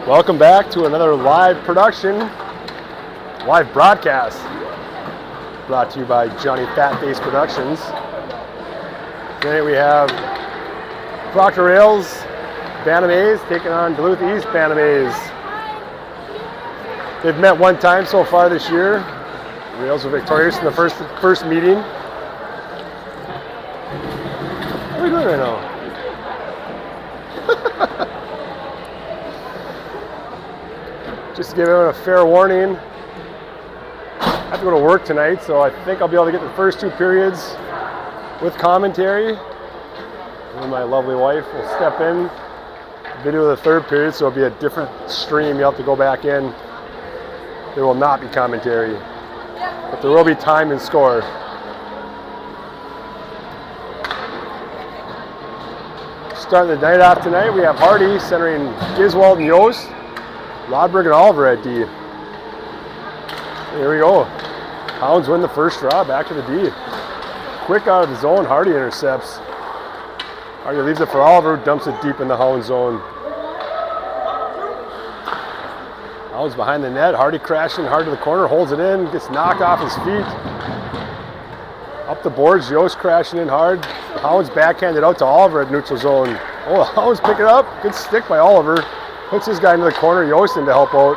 Welcome back to another live production, live broadcast, brought to you by Johnny Fatface Productions. Today we have Proctor Rails, Bantam A's taking on Duluth East Bantam A's. They've met one time so far this year. Rails were victorious in the first meeting. What are we doing right now? Just to give everyone a fair warning, I have to go to work tonight, so I think I'll be able to get the first two periods with commentary. And my lovely wife will step in, video the third period, so it'll be a different stream. You have to go back in. There will not be commentary, but there will be time and score. Starting the night off tonight, we have Hardy centering Giswald and Yost. Rodberg and Oliver at D. Here we go. Hounds win the first draw, back to the D. Quick out of the zone, Hardy intercepts. Hardy leaves it for Oliver, dumps it deep in the Hound zone. Hounds behind the net, Hardy crashing hard to the corner, holds it in, gets knocked off his feet. Up the boards, Yost crashing in hard. The Hounds backhanded out to Oliver at neutral zone. Oh, the Hounds pick it up, good stick by Oliver. Puts his guy into the corner, Yost in to help out.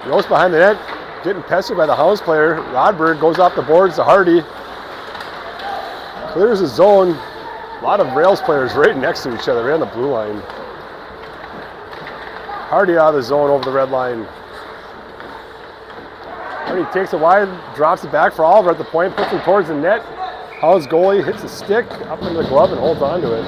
Yost behind the net, getting pestered by the Hounds player. Rodberg goes off the boards to Hardy. Clears his zone. A lot of Rails players right next to each other, right on the blue line. Hardy out of the zone over the red line. Hardy takes it wide, drops it back for Oliver at the point, puts him towards the net. Hounds goalie hits a stick up into the glove and holds on to it.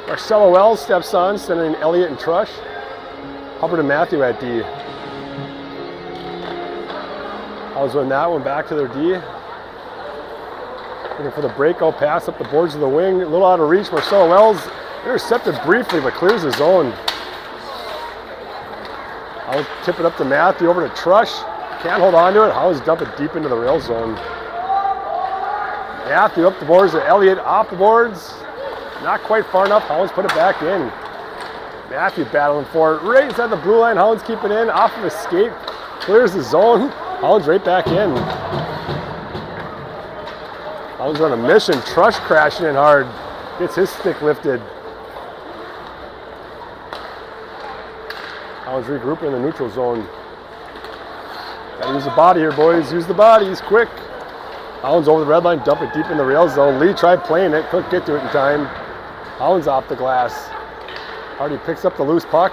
Marcelo Wells steps on, centering Elliott and Trush. Hubbard and Matthew at D. Hounds win that one, back to their D. Looking for the breakout pass up the boards of the wing. A little out of reach. Marcelo Wells intercepted briefly, but clears his zone. Hounds tip it up to Matthew, over to Trush. Can't hold on to it. Hounds dump it deep into the rail zone. Matthew up the boards to Elliott, off the boards. Not quite far enough. Hounds put it back in. Matthew battling for it. Right inside the blue line. Hounds keep it in. Off of his skate. Clears the zone. Hounds right back in. Hounds on a mission. Trush crashing in hard. Gets his stick lifted. Hounds regrouping in the neutral zone. Gotta use the body here, boys. Use the bodies quick. Hounds over the red line. Dump it deep in the rail zone. Lee tried playing it. Couldn't get to it in time. Hounds off the glass. Hardy picks up the loose puck.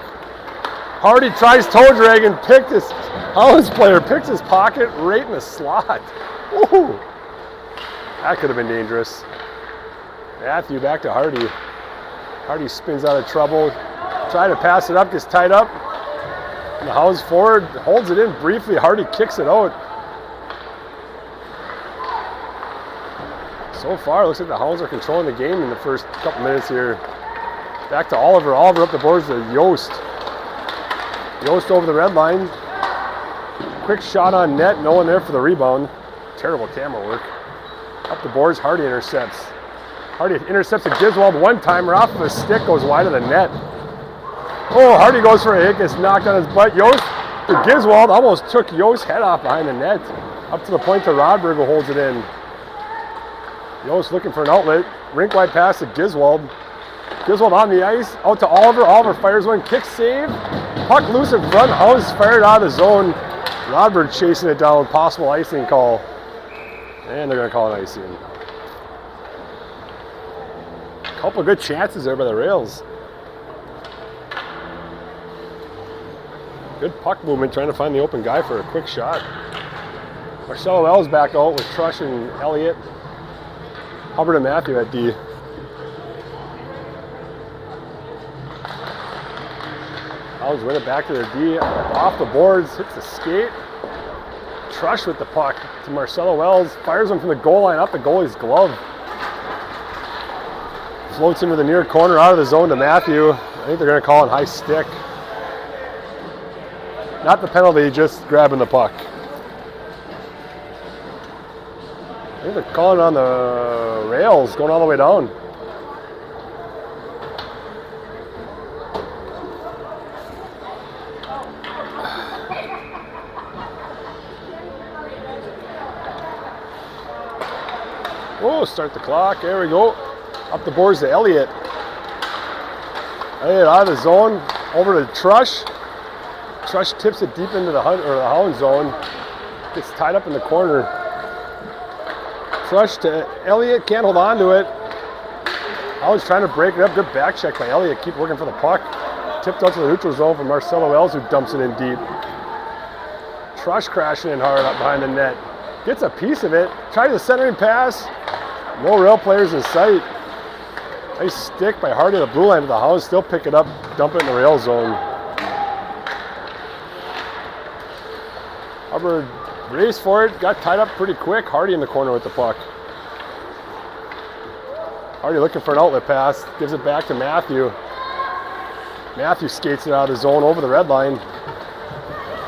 Hardy tries toe drag and picked his Hounds player picks his pocket right in the slot. Ooh, that could have been dangerous. Matthew back to Hardy. Hardy spins out of trouble. Try to pass it up, gets tied up. And the Hounds forward holds it in briefly. Hardy kicks it out. So far, it looks like the Hounds are controlling the game in the first couple minutes here. Back to Oliver. Oliver up the boards to Yost. Yost over the red line. Quick shot on net. No one there for the rebound. Terrible camera work. Up the boards. Hardy intercepts. Hardy intercepts a Giswald one-timer off of his stick. Goes wide of the net. Oh, Hardy goes for a hit. Gets knocked on his butt. Yost to Giswald. Almost took Yost's head off behind the net. Up to the point to Rodberg, who holds it in. Yost looking for an outlet. Rink-wide pass to Giswald. Giswald on the ice. Out to Oliver. Oliver fires one. Kick save. Puck loose in front. Hounds fired out of the zone. Rodberg chasing it down. Possible icing call. And they're going to call an icing. Couple good chances there by the Rails. Good puck movement, trying to find the open guy for a quick shot. Marcelo Wells back out with Trush and Elliott. Hubbard and Matthew at D. Hounds win it back to their D. Off the boards, hits the skate. Trush with the puck to Marcelo Wells. Fires him from the goal line, up the goalie's glove. Floats into the near corner, out of the zone to Matthew. I think they're going to call it high stick. Not the penalty, just grabbing the puck. think they're calling on the rails, going all the way down. Oh, start the clock. There we go. Up the boards to Elliott. Elliott out of the zone, over to Trush. Trush tips it deep into the hound zone. Gets tied up in the corner. Trush to Elliott, can't hold on to it. Hounds trying to break it up. Good back check by Elliott. Keep working for the puck. Tipped out to the neutral zone from Marcelo Wells, who dumps it in deep. Trush crashing in hard up behind the net. Gets a piece of it. Tries the centering pass. No rail players in sight. Nice stick by Hardy at the blue line, but the Hounds still pick it up, dump it in the rail zone. Hubbard raced for it, got tied up pretty quick. Hardy in the corner with the puck. Hardy looking for an outlet pass, gives it back to Matthew. Matthew skates it out of the zone over the red line.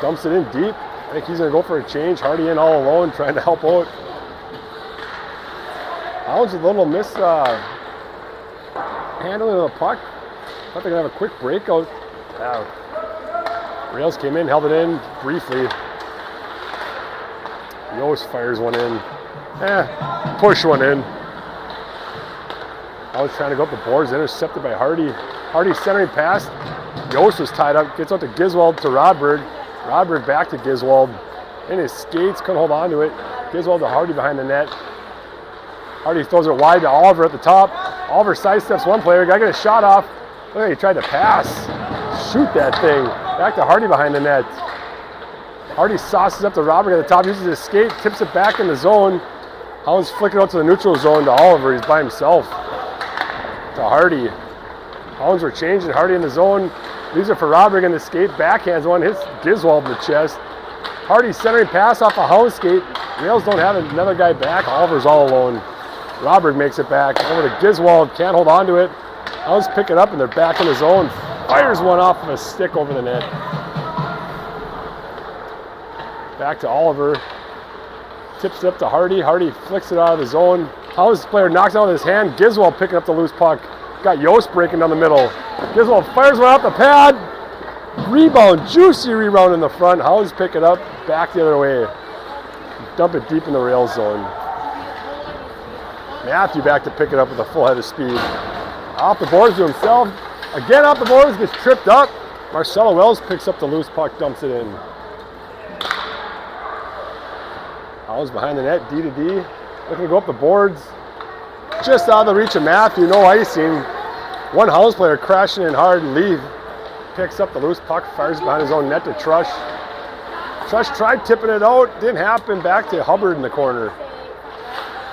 Dumps it in deep. I think he's going to go for a change. Hardy in all alone, trying to help out. Hounds a little miss handling of the puck. Thought they're going to have a quick breakout. Rails came in, held it in briefly. Yost fires one in. Push one in. Hounds trying to go up the boards, intercepted by Hardy. Hardy centering pass. Yost was tied up, gets out to Giswald to Rodberg. Rodberg back to Giswald. In his skates, couldn't hold on to it. Giswald to Hardy behind the net. Hardy throws it wide to Oliver at the top. Oliver sidesteps one player. Got to get a shot off. Look, he tried to pass. Shoot that thing. Back to Hardy behind the net. Hardy sauces up to Robert at the top. Uses his skate. Tips it back in the zone. Hounds flick it out to the neutral zone to Oliver. He's by himself. To Hardy. Hounds were changing. Hardy in the zone. These are for Robert in the skate. Backhands one. Hits Giswald in the chest. Hardy centering pass off a Hound skate. Rails don't have another guy back. Oliver's all alone. Robert makes it back over to Giswald, can't hold on to it. Hounds pick it up and they're back in the zone. Fires one off of a stick over the net. Back to Oliver. Tips it up to Hardy. Hardy flicks it out of the zone. Hounds player knocks it out with his hand. Giswald picking up the loose puck. Got Yost breaking down the middle. Giswald fires one off the pad. Rebound, juicy rebound in the front. Hounds pick it up, back the other way. Dump it deep in the rail zone. Matthew back to pick it up with a full head of speed. Off the boards to himself. Again off the boards, gets tripped up. Marcelo Wells picks up the loose puck, dumps it in. Hounds behind the net, D to D. Looking to go up the boards. Just out of the reach of Matthew, no icing. One Hounds player crashing in hard, leave. Picks up the loose puck, fires behind his own net to Trush. Trush tried tipping it out, didn't happen. Back to Hubbard in the corner.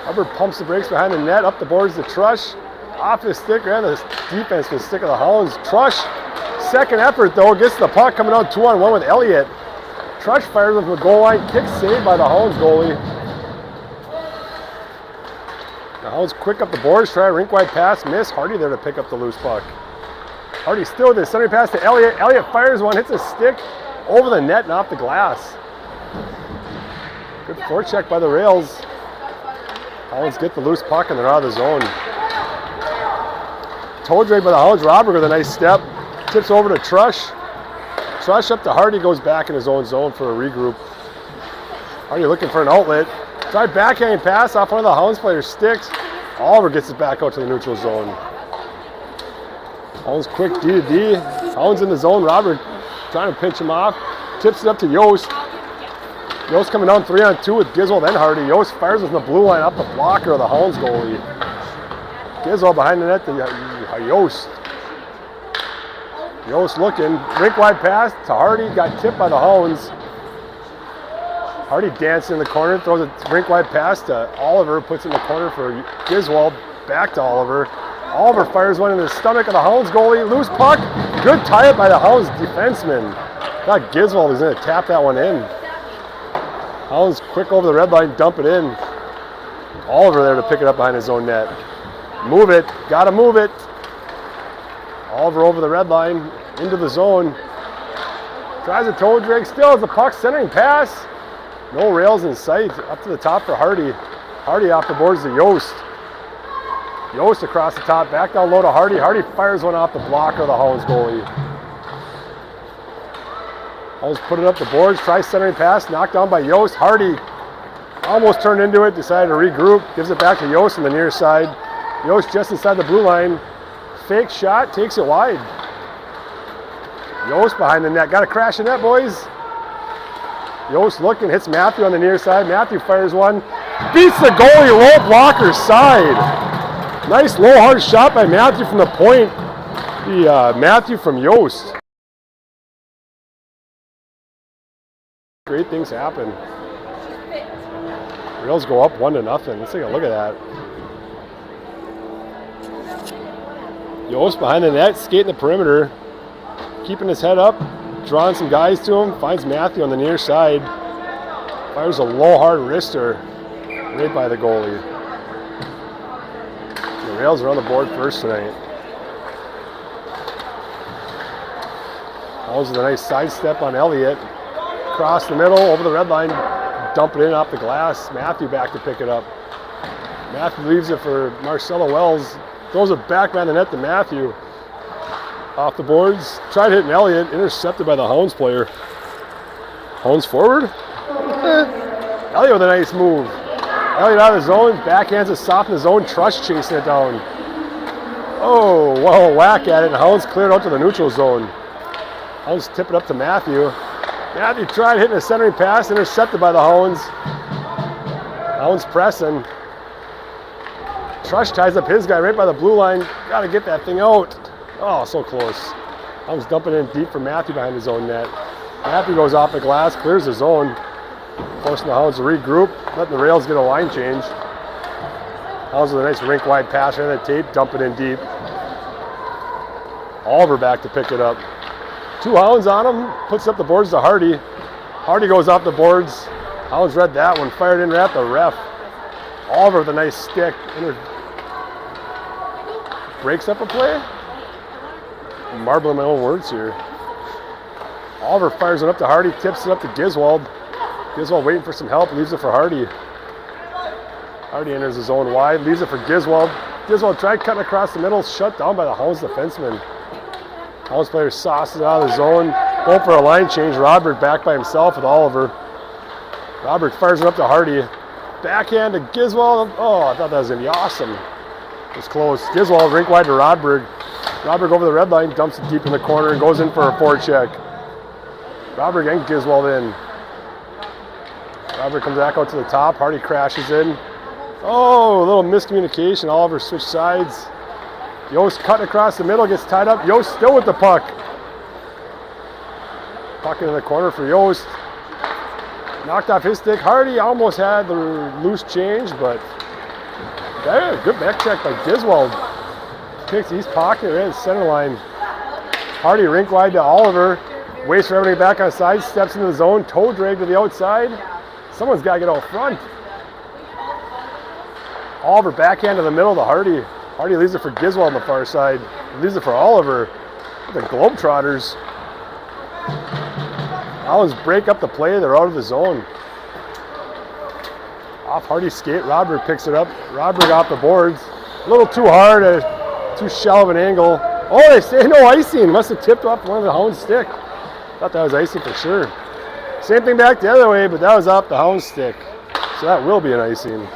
Hubbard pumps the brakes behind the net, up the boards to Trush. Off his stick, and the defense can stick of the Hounds. Trush, second effort though, gets the puck coming out 2-on-1 with Elliott. Trush fires from the goal line, kick saved by the Hounds goalie. The Hounds quick up the boards, try a rink wide pass, miss. Hardy there to pick up the loose puck. Hardy still with his center pass to Elliott. Elliott fires one, hits a stick over the net and off the glass. Good forecheck by the Rails. Hounds get the loose puck and they're out of the zone. Toe drag by the Hounds. Robert with a nice step. Tips over to Trush. Trush up to Hardy, goes back in his own zone for a regroup. Hardy looking for an outlet. Try backhand pass off one of the Hounds players' sticks. Oliver gets it back out to the neutral zone. Hounds quick D to D. Hounds in the zone. Robert trying to pinch him off. Tips it up to Yost. Yost coming down 3-on-2 with Giswald and Hardy. Yost fires from the blue line up the blocker of the Hounds goalie. Giswald behind the net to Yost. Yost looking. Rink wide pass to Hardy. Got tipped by the Hounds. Hardy dancing in the corner. Throws a rink wide pass to Oliver. Puts it in the corner for Giswald. Back to Oliver. Oliver fires one in the stomach of the Hounds goalie. Loose puck. Good tie-up by the Hounds defenseman. Thought Giswald was going to tap that one in. Hounds quick over the red line, dump it in. Oliver there to pick it up behind his own net. Move it. Got to move it. Oliver over the red line, into the zone. Tries a toe drag. Still has the puck. Centering pass. No rails in sight. Up to the top for Hardy. Hardy off the boards to Yost. Yost across the top, back down low to Hardy. Hardy fires one off the block of the Hounds goalie. Hounds put it up the boards, tries centering pass, knocked down by Yost. Hardy almost turned into it, decided to regroup, gives it back to Yost on the near side. Yost just inside the blue line. Fake shot, takes it wide. Yost behind the net. Got to crash the net, boys. Yost looking, hits Matthew on the near side. Matthew fires one. Beats the goalie, low blocker's side. Nice low hard shot by Matthew from the point. Matthew from Yost. Great things happen. Rails go up 1-0. Let's take a look at that. Yost behind the net, skating the perimeter, keeping his head up, drawing some guys to him, finds Matthew on the near side, fires a low hard wrister right by the goalie. The Rails are on the board first tonight. Hounds with a nice sidestep on Elliott. Across the middle, over the red line, dump it in off the glass. Matthew back to pick it up. Matthew leaves it for Marcelo Wells. Throws it back behind the net to Matthew. Off the boards. Tried hitting Elliott. Intercepted by the Hounds player. Hounds forward. Elliott with a nice move. Elliott out of the zone. Backhands it soft in the zone. Trush chasing it down. Oh, well, whack at it. And Hounds cleared out to the neutral zone. Hounds tip it up to Matthew. Matthew tried hitting a centering pass. Intercepted by the Hounds. Hounds pressing. Trush ties up his guy right by the blue line. Got to get that thing out. Oh, so close. Hounds dumping in deep for Matthew behind his own net. Matthew goes off the glass, clears the zone. Forcing the Hounds to regroup, letting the Rails get a line change. Hounds with a nice rink-wide pass right on the tape, dump it in deep. Oliver back to pick it up. 2 Hounds on him, puts up the boards to Hardy. Hardy goes off the boards. Hounds read that one, fired in right at the ref. Oliver with a nice stick. Breaks up a play. I'm marbling my own words here. Oliver fires it up to Hardy, tips it up to Giswald. Giswald waiting for some help, leaves it for Hardy. Hardy enters his own wide, leaves it for Giswald. Giswald tried cutting across the middle, shut down by the Hounds defenseman. Hounds player sauces out of the zone, going for a line change. Robert back by himself with Oliver. Robert fires it up to Hardy. Backhand to Giswald. Oh, I thought that was going to be awesome. It was close. Giswald rink wide to Rodberg. Rodberg over the red line, dumps it deep in the corner and goes in for a forecheck. Rodberg and Giswald in. Rodberg comes back out to the top. Hardy crashes in. Oh, a little miscommunication. Oliver switched sides. Yost cutting across the middle, gets tied up. Yost still with the puck. Puck in the corner for Yost. Knocked off his stick. Hardy almost had the loose change, but yeah, good back check by Giswald. Picks East pocket right at the center line. Hardy rink wide to Oliver. Waits for everybody back on side. Steps into the zone. Toe drag to the outside. Someone's got to get out front. Oliver backhand to the middle to Hardy. Hardy leaves it for Giswald on the far side. He leaves it for Oliver. The Globetrotters. Hounds break up the play. They're out of the zone. Off Hardy's skate. Rodberg picks it up. Rodberg off the boards. A little too hard. Too shallow of an angle. Oh, they say no icing. Must have tipped off one of the Hounds' stick. Thought that was icing for sure. Same thing back the other way, but that was off the Hounds' stick. So that will be an icing.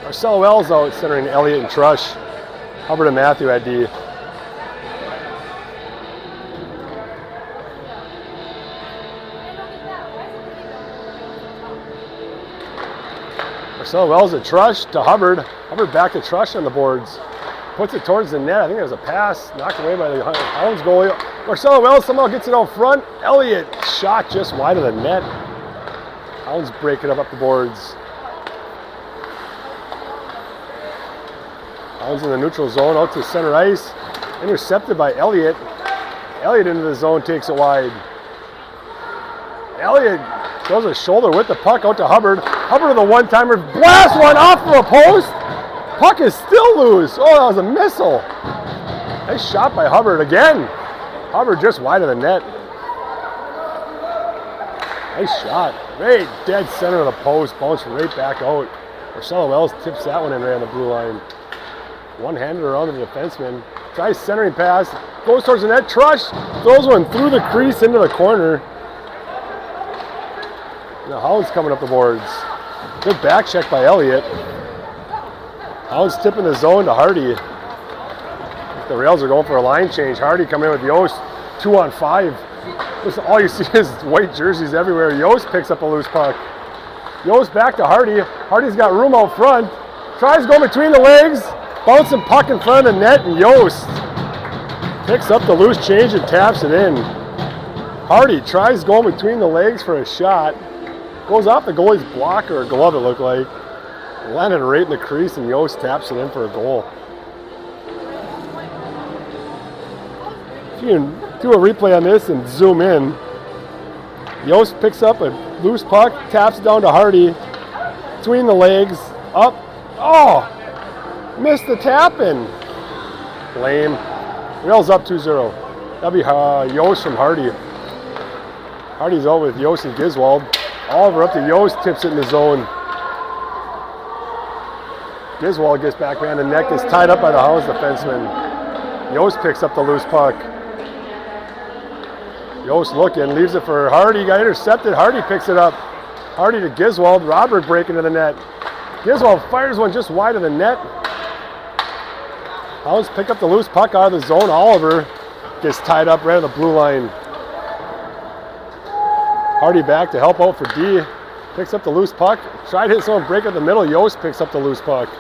Marcel Wells out centering Elliott and Trush. Hubbard and Matthew at D. Marcel Wells at Trush to Hubbard. Hubbard back to Trush on the boards. Puts it towards the net. I think there's a pass knocked away by the Hounds goalie. Marcel Wells somehow gets it out front. Elliott shot just wide of the net. Hounds break it up the boards. Hounds in the neutral zone, out to center ice. Intercepted by Elliott. Elliott into the zone, takes it wide. Elliott throws a shoulder with the puck out to Hubbard. Hubbard with a one-timer. Blast one off of a post. puck is still loose. Oh, that was a missile. Nice shot by Hubbard again. Hubbard just wide of the net. Nice shot. Right dead center of the post. Bounced right back out. Marcelo Wells tips that one in right on the blue line. One-handed around the defenseman. Tries centering pass. Goes towards the net. Trush throws one through the crease into the corner. And the Hounds coming up the boards. Good back check by Elliott. Hounds tipping the zone to Hardy. The Rails are going for a line change. Hardy coming in with Yost. 2-on-5. Listen, all you see is white jerseys everywhere. Yost picks up a loose puck. Yost back to Hardy. Hardy's got room out front. Tries to go between the legs. Bouncing puck in front of the net, and Yost picks up the loose change and taps it in. Hardy tries going between the legs for a shot. Goes off the goalie's block or glove, it looked like. Landed right in the crease, and Yost taps it in for a goal. If you can do a replay on this and zoom in, Yost picks up a loose puck, taps it down to Hardy, between the legs, up. Oh! Missed the tap-in. Lame. Rails up 2-0. That'll be Yost from Hardy. Hardy's out with Yost and Giswald. Oliver up to Yost, tips it in the zone. Giswald gets back behind the net, gets tied up by the Hounds defenseman. Yost picks up the loose puck. Yost looking, leaves it for Hardy, got intercepted. Hardy picks it up. Hardy to Giswald. Robert breaking to the net. Giswald fires one just wide of the net. Hounds pick up the loose puck out of the zone. Oliver gets tied up right on the blue line. Hardy back to help out for D. Picks up the loose puck. Tried hitting someone, break up the middle. Yost picks up the loose puck.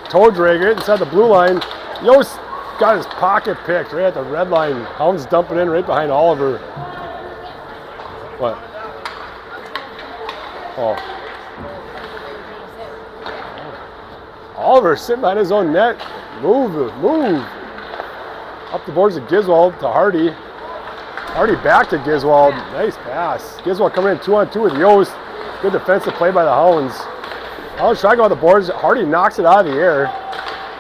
Toe dragger inside the blue line. Yost got his pocket picked right at the red line. Hounds dumping in right behind Oliver. What? Oh. Oliver sitting behind his own net. Move. Up the boards of Giswald to Hardy. Hardy back to Giswald. Nice pass. Giswald coming in 2-on-2 with Yost. Good defensive play by the Hounds. Hounds try to go on the boards. Hardy knocks it out of the air.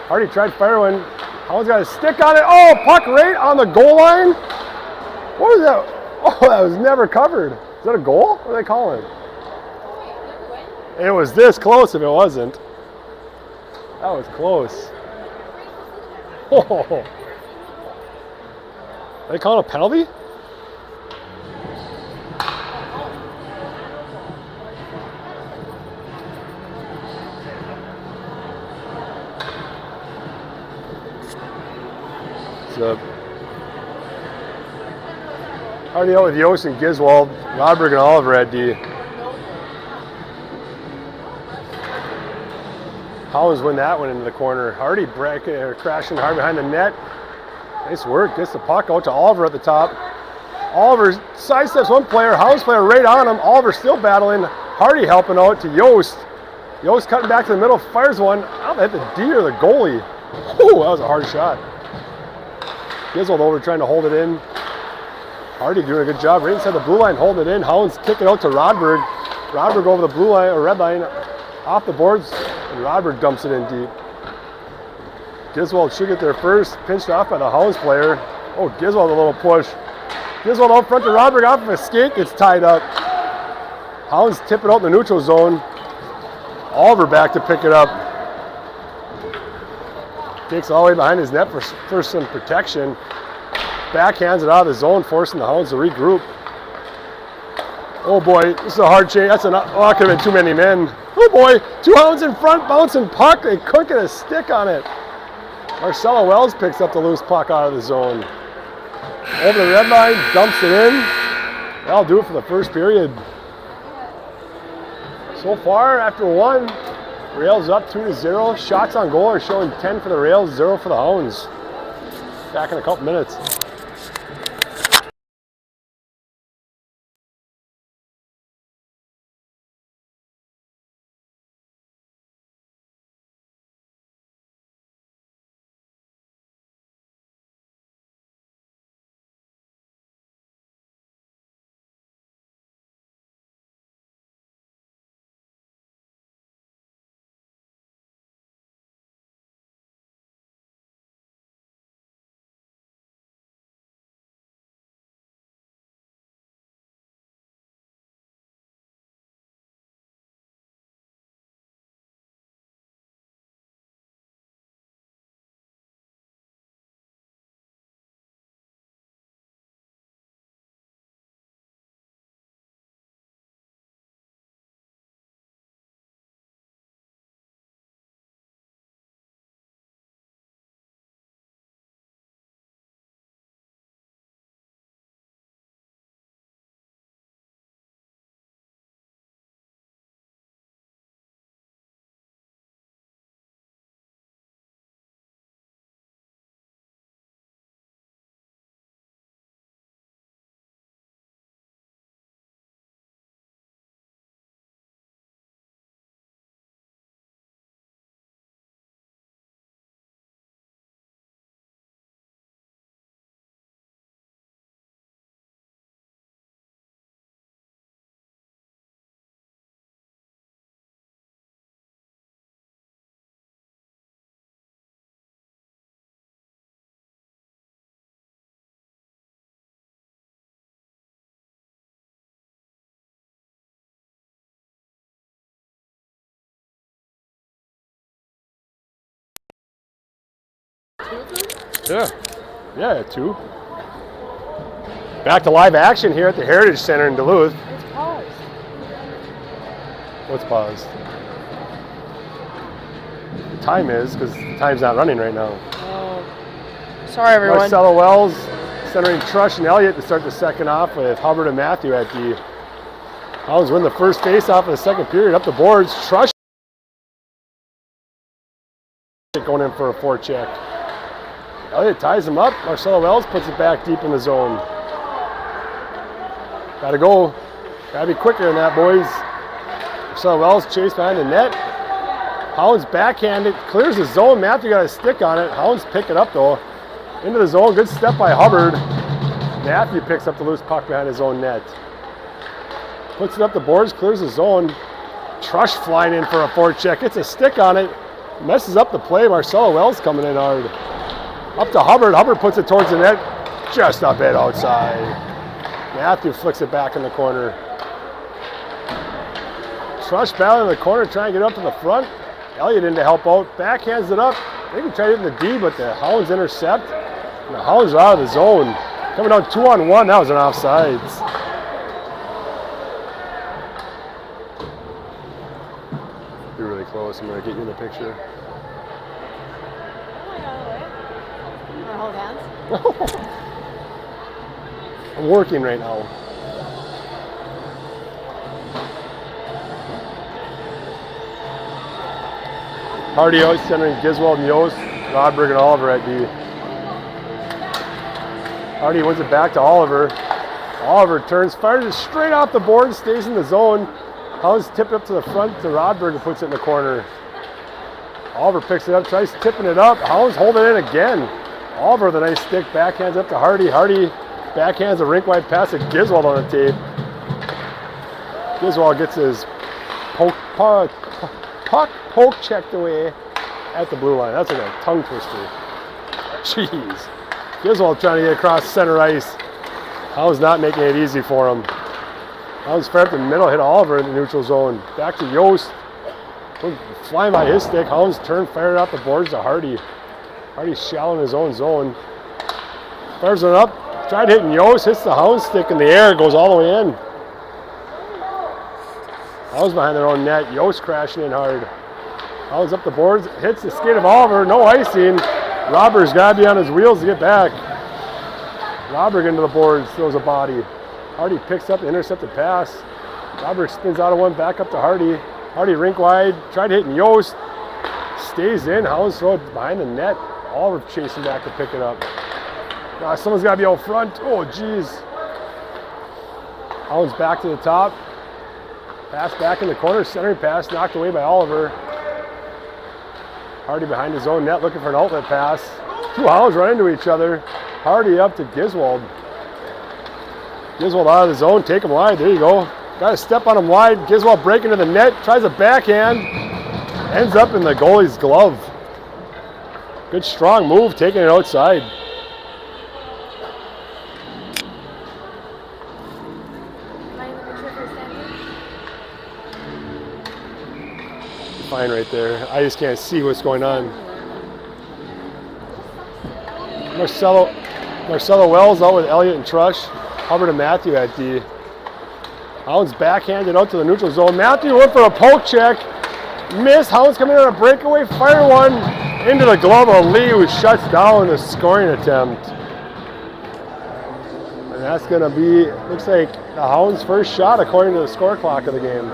Hardy tried firing. Hounds got a stick on it. Oh, puck right on the goal line. What was that? Oh, that was never covered. Is that a goal? What are they calling? It was this close if it wasn't. That was close. Oh. Are they calling a penalty? So, Hardy out with Yost and Giswald. Rodberg and Oliver at D. Hounds win that one into the corner. Hardy crashing hard behind the net. Nice work. Gets the puck out to Oliver at the top. Oliver sidesteps one player. Hounds player right on him. Oliver still battling. Hardy helping out to Yost. Yost cutting back to the middle. Fires one. I don't know if it hit the D or the goalie. Ooh, that was a hard shot. Giswald over trying to hold it in. Hardy doing a good job right inside the blue line, holding it in. Hounds kick it out to Rodberg. Rodberg over the blue line or red line, off the boards, and Rodberg dumps it in deep. Giswald should get there first, pinched off by the Hounds player. Oh, Giswald a little push. Giswald out front to Rodberg, off of a skate, gets tied up. Hounds tip it out in the neutral zone. Oliver back to pick it up. Takes all the way behind his net for some protection. Backhands it out of the zone, forcing the Hounds to regroup. Oh boy, this is a hard change. That could have been too many men. Oh boy, two Hounds in front, bouncing puck. They couldn't get a stick on it. Marcelo Wells picks up the loose puck out of the zone. Over the red line, dumps it in. That'll do it for the first period. So far, after one, Rails up 2-0. Shots on goal are showing 10 for the Rails, 0 for the Hounds. Back in a couple minutes. Yeah. Yeah, 2. Back to live action here at the Heritage Center in Duluth. It's paused. What's paused? The time is, because the time's not running right now. Oh. Sorry, everyone. Marcelo Wells centering Trush and Elliott to start the second off with Hubbard and Matthew at D. Hounds win the first face-off of the second period. Up the boards, Trush going in for a forecheck. Elliott ties him up. Marcelo Wells puts it back deep in the zone. Gotta go. Gotta be quicker than that, boys. Marcelo Wells chased behind the net. Hounds backhanded, clears the zone. Matthew got a stick on it. Hounds pick it up though. Into the zone, good step by Hubbard. Matthew picks up the loose puck behind his own net. Puts it up the boards, clears the zone. Trush flying in for a forecheck, gets a stick on it. Messes up the play. Marcelo Wells coming in hard. Up to Hubbard. Hubbard puts it towards the net. Just a bit outside. Matthew flicks it back in the corner. Trush battling in the corner, trying to get up to the front. Elliott in to help out. Backhands it up. They can try to hit in the D, but the Hounds intercept. And the Hounds are out of the zone. Coming down 2-on-1. That was an offsides. You're really close. I'm going to get you in the picture. Hold hands. I'm working right now. Hardy out centering Giswald and Yost. Rodberg and Oliver at D. Hardy wins it back to Oliver. Oliver turns, fires it straight off the board, stays in the zone. Hounds tip it up to the front to Rodberg and puts it in the corner. Oliver picks it up, tries tipping it up. Hounds hold it in again. Oliver with a nice stick, backhands up to Hardy. Hardy backhands a rink-wide pass to Giswald on the tape. Giswald gets his puck checked away at the blue line. That's like a tongue twister. Jeez. Giswald trying to get across center ice. Hounds not making it easy for him. Hounds fair up the middle, hit Oliver in the neutral zone. Back to Yost. Flying by his stick. Hounds turn, fire it up the boards to Hardy. Hardy's shallow in his own zone. Fires it up. Tried hitting Yost. Hits the Hound stick in the air. Goes all the way in. Hounds behind their own net. Yost crashing in hard. Hounds up the boards. Hits the skate of Oliver. No icing. Robert's got to be on his wheels to get back. Robert into the boards. Throws a body. Hardy picks up the intercepted pass. Robert spins out of one. Back up to Hardy. Hardy rink wide. Tried hitting Yost. Stays in. Hounds throw it behind the net. Oliver chasing back to pick it up. Someone's got to be out front. Oh, geez. Hounds back to the top. Pass back in the corner. Centering pass knocked away by Oliver. Hardy behind his own net looking for an outlet pass. Two Hounds run into each other. Hardy up to Giswald. Giswald out of the zone. Take him wide. There you go. Got to step on him wide. Giswald breaking to the net. Tries a backhand. Ends up in the goalie's glove. Good strong move, taking it outside. Fine right there. I just can't see what's going on. Marcelo Wells out with Elliott and Trush. Hubbard and Matthew at D. Hounds backhanded out to the neutral zone. Matthew went for a poke check. Miss. Hounds coming in on a breakaway. Fire one into the glove of Lee, who shuts down the scoring attempt. And that's going to be, looks like the Hounds' first shot according to the score clock of the game.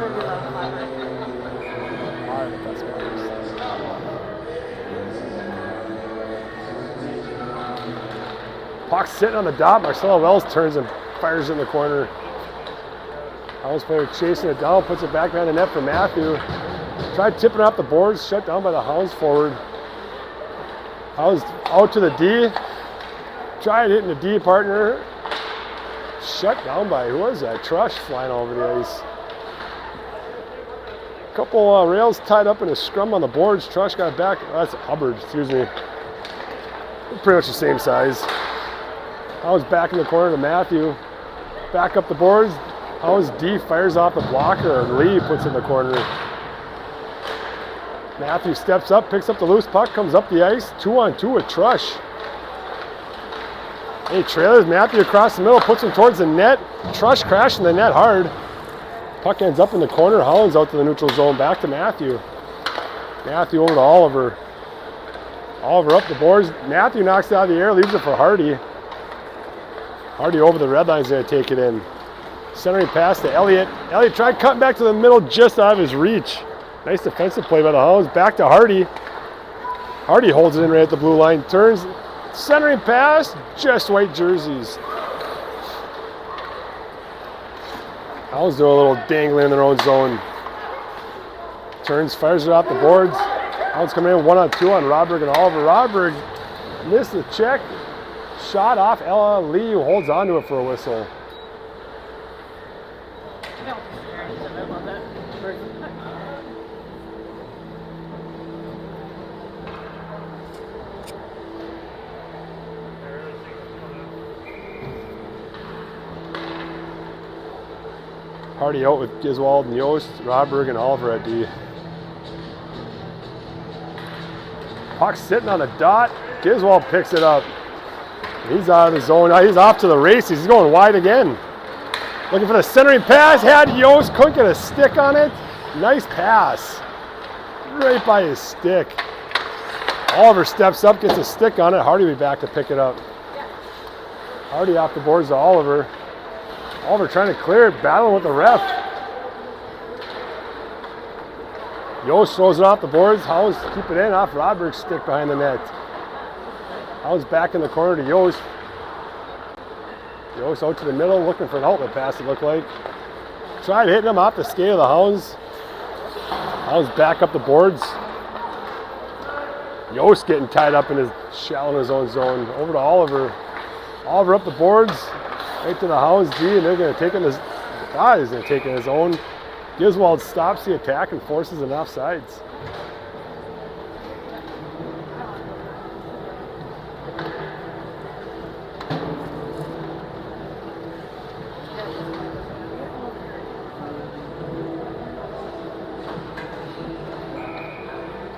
Puck's sitting on the dot. Marcelo Wells turns and fires it in the corner. Hounds player chasing it down, puts it back behind the net for Matthew. Tried tipping up the boards, shut down by the Hounds forward. Hounds out to the D. Tried hitting the D partner. Shut down by, who was that? Trush flying over the ice. Couple rails tied up in a scrum on the boards. Trush got back. Oh, that's Hubbard, excuse me. Pretty much the same size. Hounds back in the corner to Matthew. Back up the boards. Hounds D fires off the blocker, and Lee puts it in the corner. Matthew steps up, picks up the loose puck, comes up the ice, 2-on-2 with Trush. He trailers Matthew across the middle, puts him towards the net. Trush crashing the net hard. Puck ends up in the corner. Hounds out to the neutral zone, back to Matthew. Matthew over to Oliver. Oliver up the boards. Matthew knocks it out of the air, leaves it for Hardy. Hardy over the red line is going to take it in. Centering pass to Elliott. Elliott tried cutting back to the middle, just out of his reach. Nice defensive play by the Hounds. Back to Hardy. Hardy holds it in right at the blue line. Turns, centering pass, just white jerseys. Hounds do a little dangling in their own zone. Turns, fires it off the boards. Hounds come in 1-on-2 on Rodberg and Oliver. Rodberg missed the check. Shot off Ella Lee, who holds onto it for a whistle. Hardy out with Giswald and Yost, Rodberg and Oliver at D. Puck sitting on the dot. Giswald picks it up. He's out of the zone. He's off to the races. He's going wide again. Looking for the centering pass. Had Yost. Couldn't get a stick on it. Nice pass. Right by his stick. Oliver steps up, gets a stick on it. Hardy will be back to pick it up. Hardy off the boards to Oliver. Oliver trying to clear it, battling with the ref. Yost throws it off the boards. Hounds keep it in off Rodberg's stick behind the net. Hounds back in the corner to Yost. Yost out to the middle, looking for an outlet pass, it looked like. Tried hitting him off the skate of the Hounds. Hounds back up the boards. Yost getting tied up in his shallow in his own zone. Over to Oliver. Oliver up the boards. Right to the Hounds D, and they're going to take in his. God, he's going to take in his own. Giswald stops the attack and forces an offsides.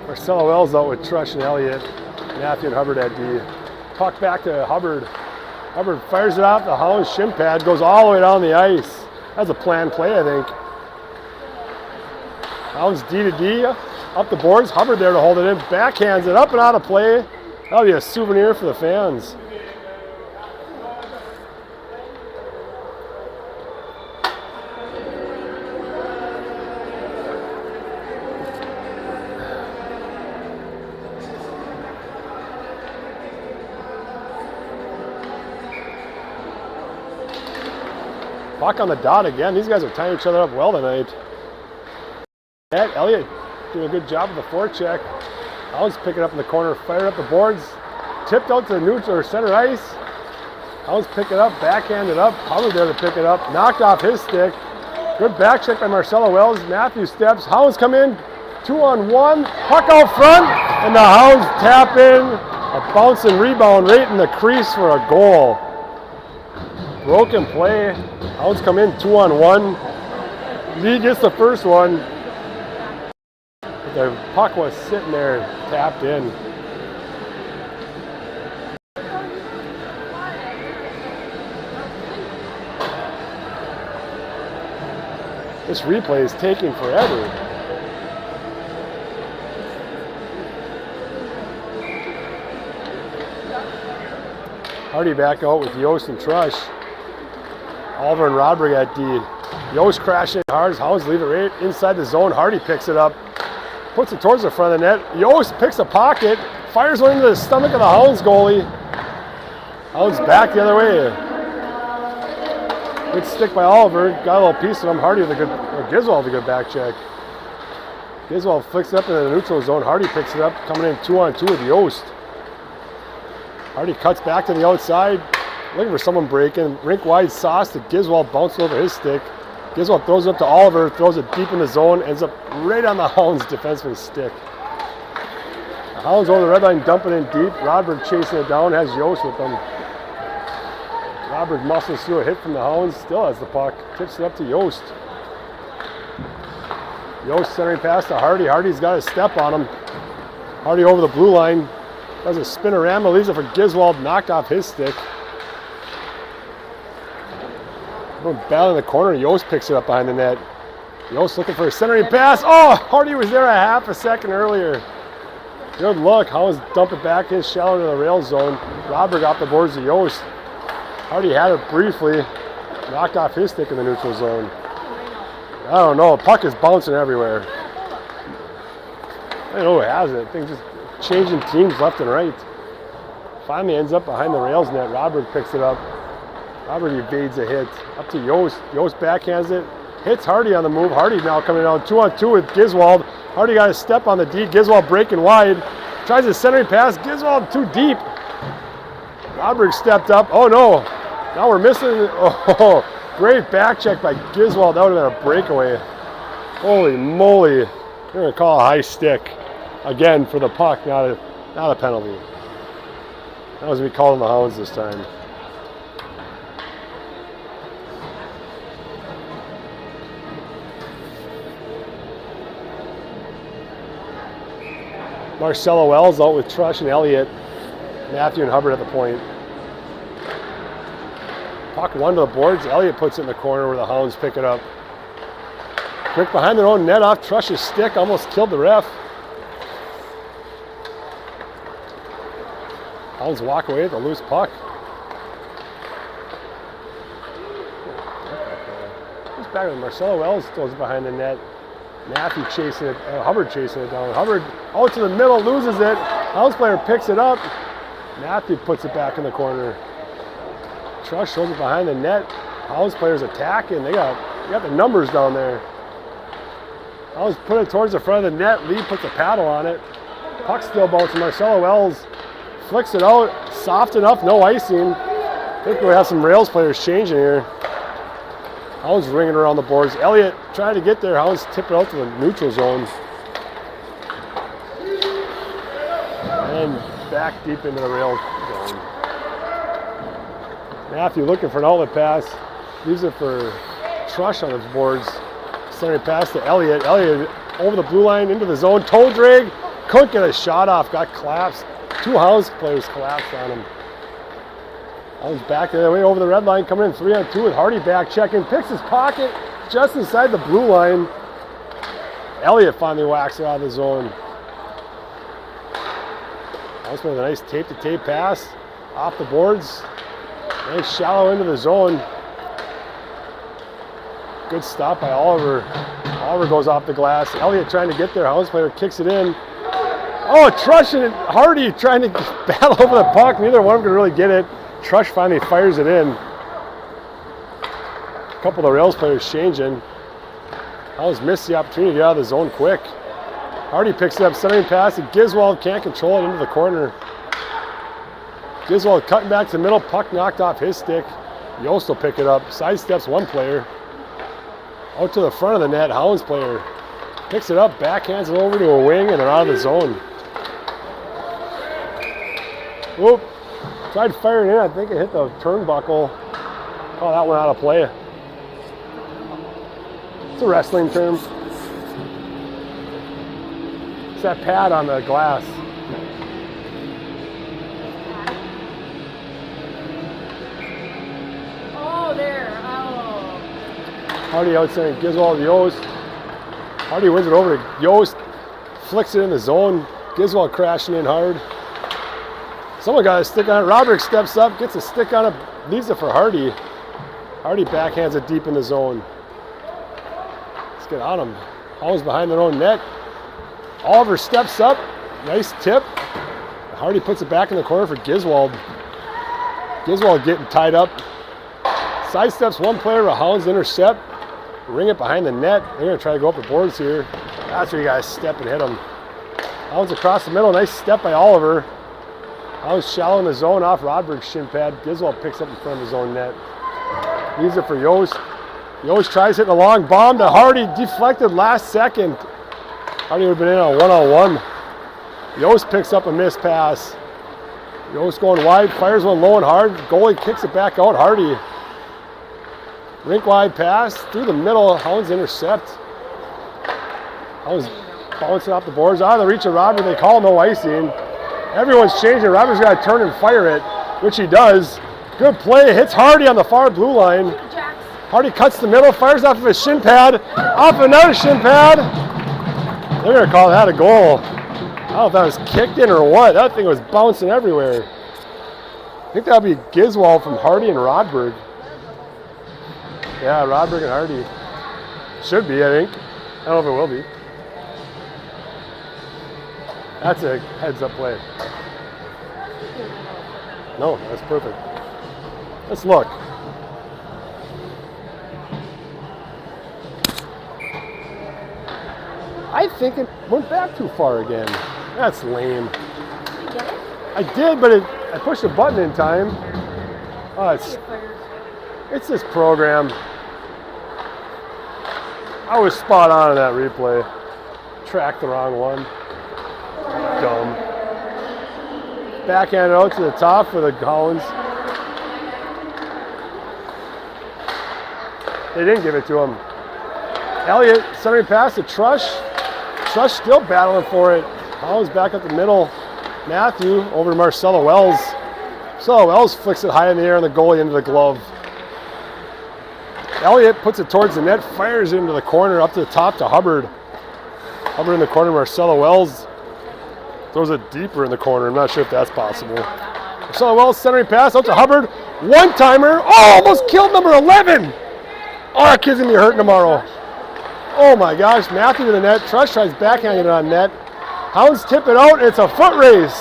Marcelo Wells out with Trush and Elliott. Matthew and Hubbard at D. Puck back to Hubbard. Hubbard fires it off the Hounds shin pad, goes all the way down the ice. That's a planned play, I think. Hounds D to D, up the boards. Hubbard there to hold it in. Backhands it up and out of play. That'll be a souvenir for the fans. Puck on the dot again. These guys are tying each other up well tonight. Elliott doing a good job with the forecheck. Hounds picking up in the corner, fired up the boards. Tipped out to the neutral or center ice. Hounds pick it up, backhanded up. Hubbard there to pick it up. Knocked off his stick. Good back check by Marcelo Wells. Matthew steps. Hounds come in 2-on-1. Puck out front. And the Hounds tap in. A bouncing rebound right in the crease for a goal. Broken play. Hounds come in 2-on-1. Lee gets the first one. The puck was sitting there, tapped in. This replay is taking forever. Hardy back out with Yost and Trush. Oliver and Rodberg at D. Yost crashing hard. Hounds leave it right inside the zone. Hardy picks it up. Puts it towards the front of the net. Yost picks a pocket. Fires one into the stomach of the Hounds goalie. Hounds back the other way. Good stick by Oliver. Got a little piece of him. Hardy with a good, or Giswald with a good back check. Giswald flicks it up into the neutral zone. Hardy picks it up, coming in 2-on-2 with Yost. Hardy cuts back to the outside. Looking for someone breaking. Rink wide sauce to Giswald, bounced over his stick. Giswald throws it up to Oliver, throws it deep in the zone, ends up right on the Hounds defenseman's stick. The Hounds over the red line, dumping in deep. Rodberg chasing it down, has Yost with them. Rodberg muscles through a hit from the Hounds, still has the puck, tips it up to Yost. Yost centering pass to Hardy. Hardy's got a step on him. Hardy over the blue line. Does a spinorama, leaves it for Giswald, knocked off his stick. Battling the corner, Yost picks it up behind the net. Yost looking for a centering pass. Oh, Hardy was there a half a second earlier. Good look. Hounds dump it back in shallow to the rail zone. Rodberg off the boards to Yost. Hardy had it briefly. Knocked off his stick in the neutral zone. I don't know. Puck is bouncing everywhere. I don't know who has it. I think just changing teams left and right. Finally ends up behind the rails net. Rodberg picks it up. Rodberg evades a hit. Up to Yost. Yost backhands it. Hits Hardy on the move. Hardy now coming down 2-on-2 with Giswald. Hardy got a step on the D. Giswald breaking wide. Tries a centering pass. Giswald too deep. Rodberg stepped up. Oh no. Now we're missing. Oh, great back check by Giswald. That would have been a breakaway. Holy moly. They're going to call a high stick. Again for the puck, not a penalty. That was we called on the Hounds this time. Marcelo Wells out with Trush and Elliott. Matthew and Hubbard at the point. Puck one to the boards. Elliott puts it in the corner where the Hounds pick it up. Quick behind their own net off Trush's stick. Almost killed the ref. Hounds walk away with the loose puck. Just back with Marcelo Wells goes behind the net. Matthew chasing it, Hubbard chasing it down. Hubbard out to the middle, loses it. Hounds player picks it up. Matthew puts it back in the corner. Trush shows it behind the net. Hounds players attacking. They got the numbers down there. Hounds put it towards the front of the net. Lee puts a paddle on it. Puck still bouncing. Marcelo Wells flicks it out. Soft enough, no icing. I think we have some rails players changing here. Hounds ringing around the boards. Elliott trying to get there. Hounds tip it out to the neutral zone. And back deep into the rail zone. Matthew looking for an outlet pass. Leaves it for Trush on his boards. Centering pass to Elliott. Elliott over the blue line into the zone. Toe drag. Couldn't get a shot off. Got collapsed. Two Hounds players collapsed on him. Hounds back the other way over the red line, coming in 3-on-2 with Hardy back checking. Picks his pocket just inside the blue line. Elliott finally whacks it out of the zone. Hounds with a nice tape-to-tape pass off the boards. Nice shallow into the zone. Good stop by Oliver. Oliver goes off the glass. Elliott trying to get there. Hounds player kicks it in. Oh, Trush and Hardy trying to battle over the puck. Neither one of them can really get it. Trush finally fires it in. A couple of the rails players changing. Hounds missed the opportunity to get out of the zone quick. Hardy picks it up, centering pass, and Giswald can't control it into the corner. Giswald cutting back to the middle, puck knocked off his stick. Yost will pick it up, sidesteps one player. Out to the front of the net, Hounds player picks it up, backhands it over to a wing, and they're out of the zone. Whoop. Tried firing in, I think it hit the turnbuckle. Call that one out of play. It's a wrestling term. It's that pad on the glass. Oh, there. Oh. Hardy outside Giswald to Yost. Hardy wins it over to Yost. Flicks it in the zone. Giswald crashing in hard. Someone got a stick on it. Roderick steps up, gets a stick on it, leaves it for Hardy. Hardy backhands it deep in the zone. Let's get on him. Hounds behind their own net. Oliver steps up. Nice tip. Hardy puts it back in the corner for Giswald. Giswald getting tied up. Sidesteps one player, a Hounds intercept. Ring it behind the net. They're going to try to go up the boards here. That's where you got to step and hit them. Hounds across the middle. Nice step by Oliver. Hounds shallow in the zone off Rodberg's shin pad. Giswald picks up in front of his own net. Leaves it for Yost. Yost tries hitting a long bomb to Hardy. Deflected last second. Hardy would have been in on one-on-one. Yost picks up a missed pass. Yost going wide, fires one low and hard. Goalie kicks it back out. Hardy. Rink wide pass through the middle. Hounds intercept. I was bouncing off the boards. Out of the reach of Robert, they call no icing. Everyone's changing. Robert's got to turn and fire it, which he does. Good play. Hits Hardy on the far blue line. Hardy cuts the middle, fires off of his shin pad. Off another shin pad. They're going to call that a goal. I don't know if that was kicked in or what. That thing was bouncing everywhere. I think that would be Giswald from Hardy and Rodberg. Yeah, Rodberg and Hardy. Should be, I think. I don't know if it will be. That's a heads-up play. No, that's perfect. Let's look. I think it went back too far again. That's lame. I did, but I pushed the button in time. Oh, it's this program. I was spot on in that replay. Tracked the wrong one. Dumb. Backhand out to the top for the Hounds. They didn't give it to him. Elliott centering pass to Trush. Trush still battling for it. Hounds back up the middle. Matthew over to Marcelo Wells. Marcelo Wells flicks it high in the air and the goalie into the glove. Elliott puts it towards the net, fires it into the corner up to the top to Hubbard. Hubbard in the corner, Marcelo Wells throws it deeper in the corner. I'm not sure if that's possible. Marcelo Wells centering pass out to Hubbard. One-timer. Oh, almost killed number 11. Oh, that kid's going to be hurting tomorrow. Oh my gosh, Matthew to the net. Trush tries backhanding it on net. Hounds tip it out. It's a foot race.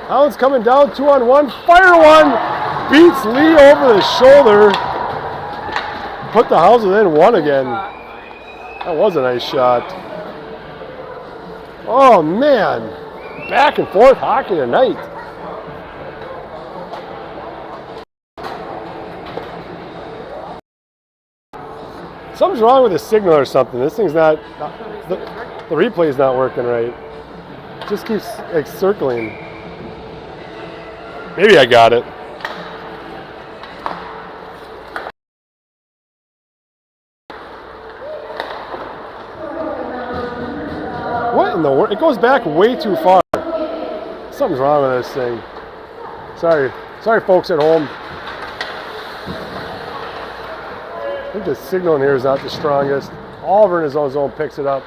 Hounds coming down 2-on-1. Fire one. Beats Lee over the shoulder. Put the Hounds within one again. That was a nice shot. Oh man. Back and forth hockey tonight. Something's wrong with the signal or something. This thing's not the replay's not working right. It just keeps like circling. Maybe I got it. What in the world? It goes back way too far. Something's wrong with this thing. Sorry folks at home. I think the signal in here is not the strongest. Oliver in his own zone picks it up.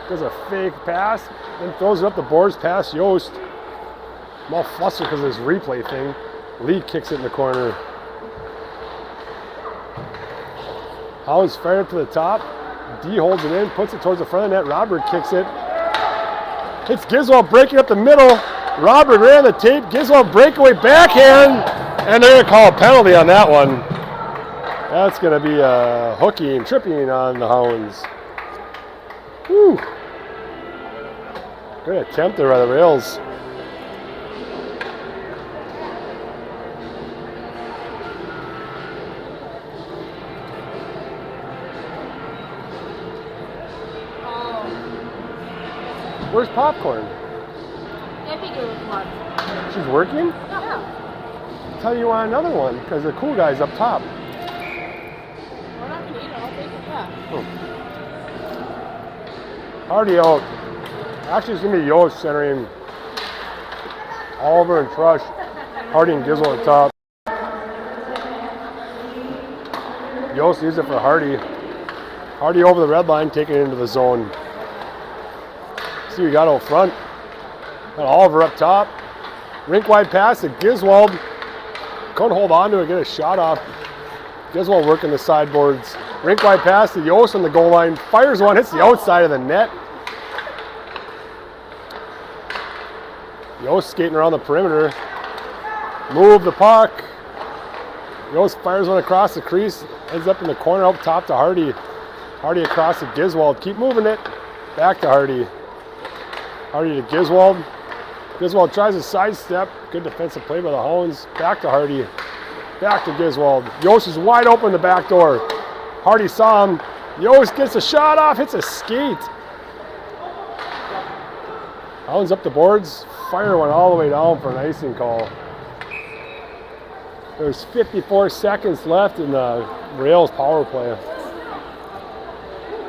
Does a fake pass, then throws it up the boards past Yost. I'm all flustered because of this replay thing. Lee kicks it in the corner. Hounds fired up to the top. D holds it in, puts it towards the front of the net. Robert kicks it. Hits Giswald breaking up the middle. Robert ran the tape. Giswald breakaway backhand. And they're going to call a penalty on that one. That's going to be a hooking, tripping on the Hounds. Whew. Good attempt there by the Rails. Where's Popcorn? She's working? Yeah. Tell you want another one because the cool guy's up top. We're not going to eat it. I'll take it back. Oh. Hardy out. Actually, it's going to be Yost centering Oliver and Trush. Hardy and Giswell at the top. Yost needs it for Hardy. Hardy over the red line, taking it into the zone. See, we got out front. Got Oliver up top. Rink wide pass to Giswald. Couldn't hold on to it, get a shot off. Giswald working the sideboards. Rink wide pass to Yost on the goal line. Fires one, hits the outside of the net. Yost skating around the perimeter. Move the puck. Yost fires one across the crease. Ends up in the corner up top to Hardy. Hardy across to Giswald. Keep moving it. Back to Hardy. Hardy to Giswald. Giswald tries a sidestep. Good defensive play by the Hounds. Back to Hardy. Back to Giswald. Yost is wide open the back door. Hardy saw him. Yost gets a shot off. Hits a skate. Hounds up the boards. Fire one all the way down for an icing call. There's 54 seconds left in the Rails power play.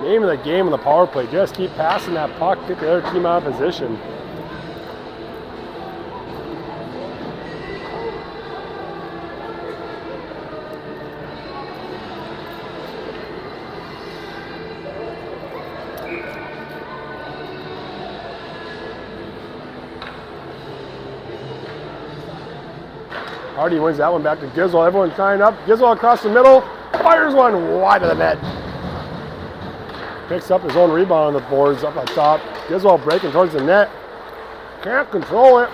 Name of the game on the power play. Just keep passing that puck, get the other team out of position. Hardy wins that one back to Gizwell. Everyone tying up. Gizwell across the middle. Fires one wide of the net. Picks up his own rebound on the boards up on top. Gizwell breaking towards the net. Can't control it.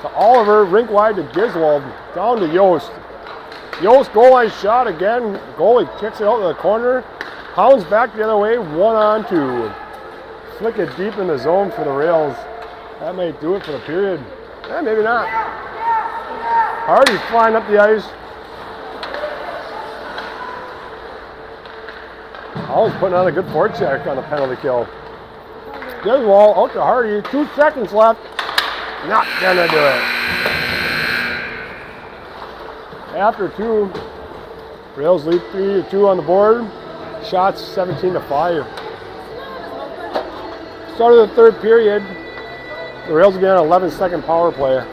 To Oliver. Rink wide to Gizwell. Down to Yost. Yost goal line shot again. Goalie kicks it out to the corner. Hounds back the other way. 1-on-2. Flick it deep in the zone for the Rails. That may do it for the period. Maybe not. Hardy flying up the ice. Always putting on a good forecheck on the penalty kill. Griswold out to Hardy. 2 seconds left. Not gonna do it. After 2, Rails lead 3-2 on the board. Shots 17-5. Start of the third period. The Rails will be on an 11-second power play.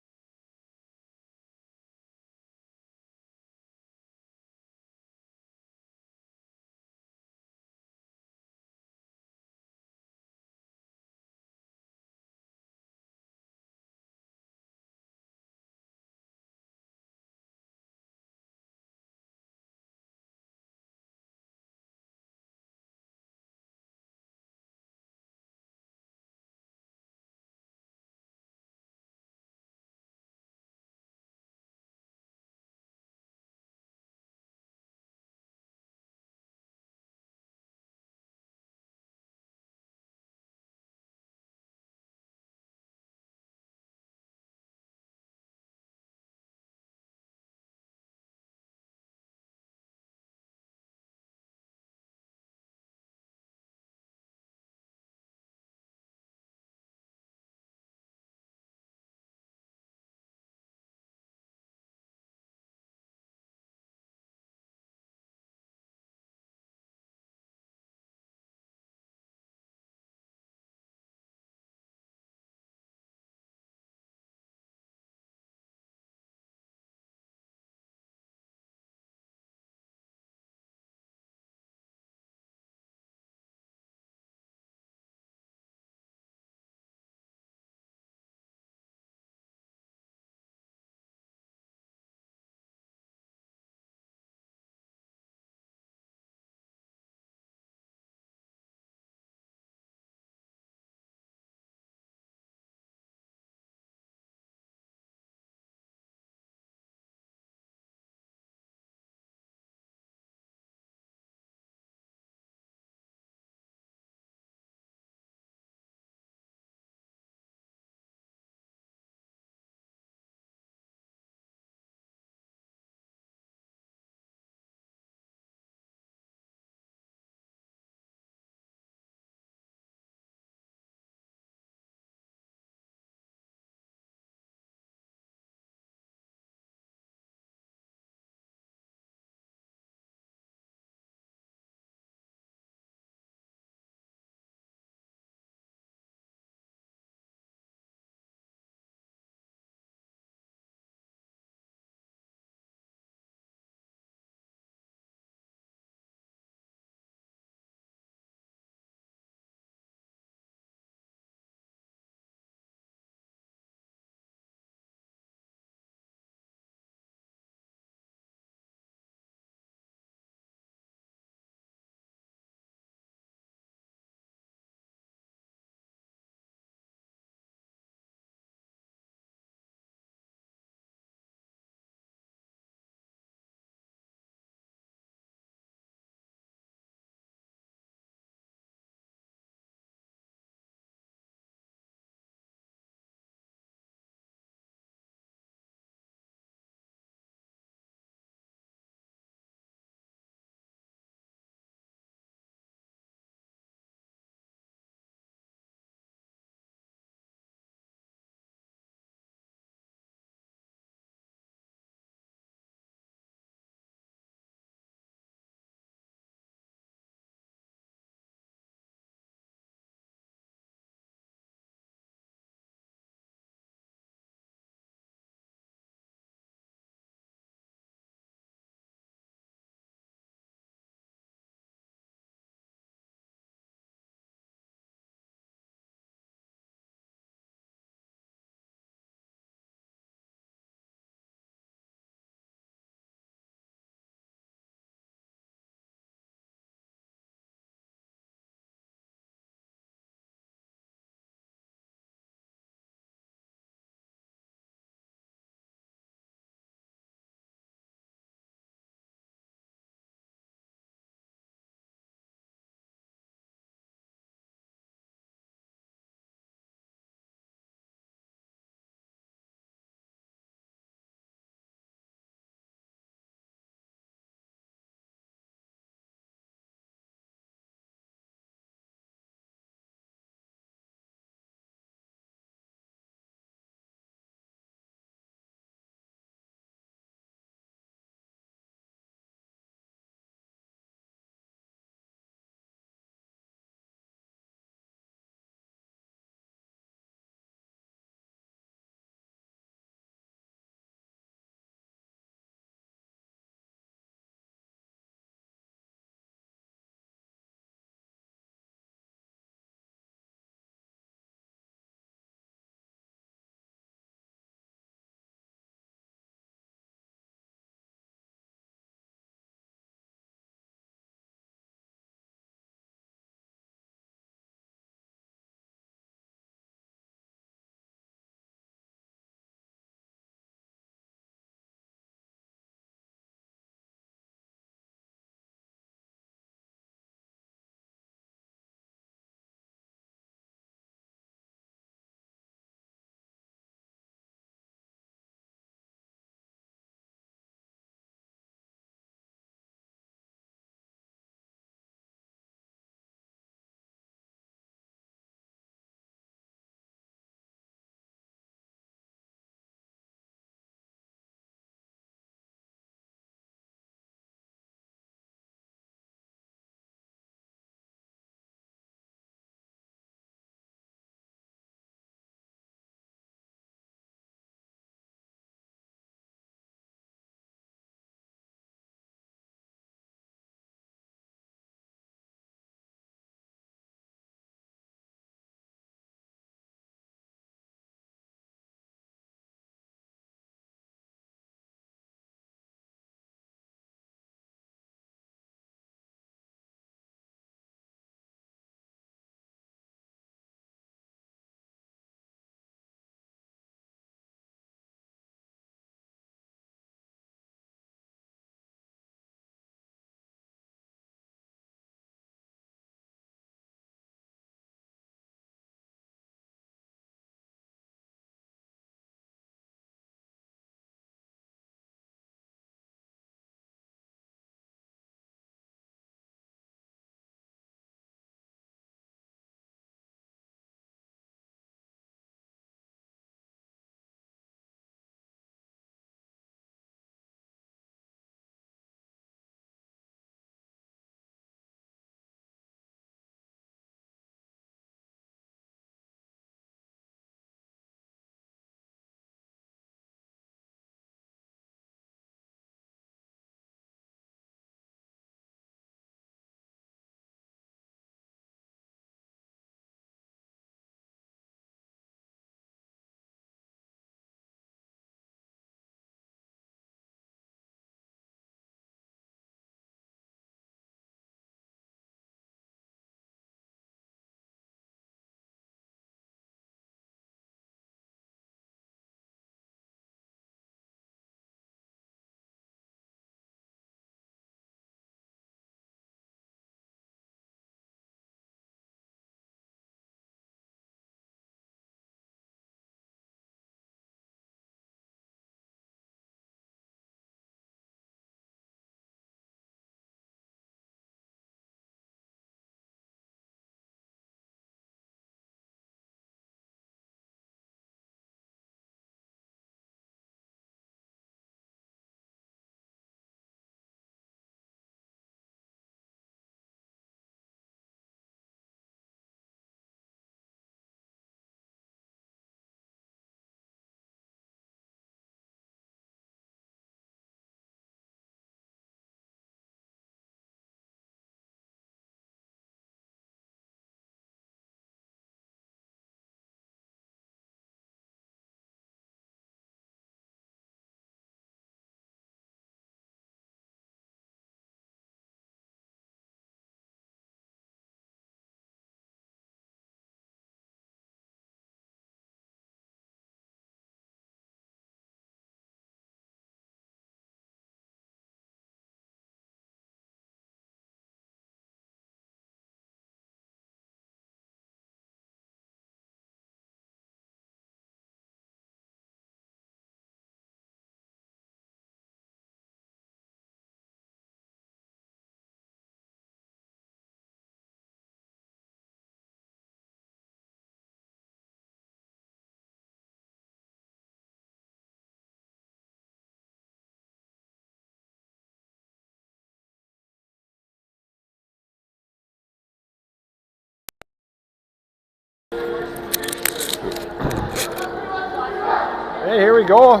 Okay, here we go.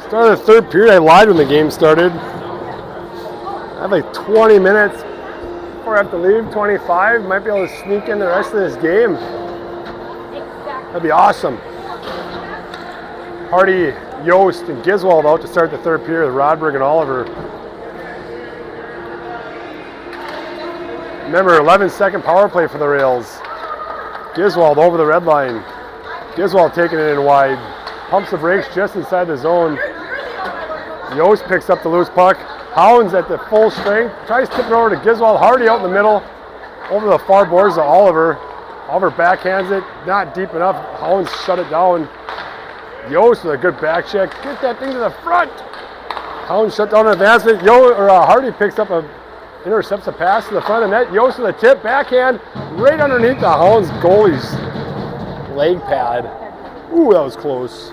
Start of the third period. I lied when the game started. I have like 20 minutes before I have to leave. 25. Might be able to sneak in the rest of this game. That'd be awesome. Hardy, Yost, and Giswald out to start the third period with Rodberg and Oliver. Remember, 11-second power play for the Rails. Giswald over the red line. Giswald taking it in wide. Pumps the brakes just inside the zone. Yost picks up the loose puck. Hounds at the full strength. Tries to tip it over to Giswald. Hardy out in the middle. Over the far boards to Oliver. Oliver backhands it. Not deep enough. Hounds shut it down. Yost with a good back check. Get that thing to the front. Hounds shut down an advancement. Hardy picks up intercepts a pass to the front of the net. Yost with a tip. Backhand. Right underneath the Hounds goalie's leg pad. Ooh, that was close.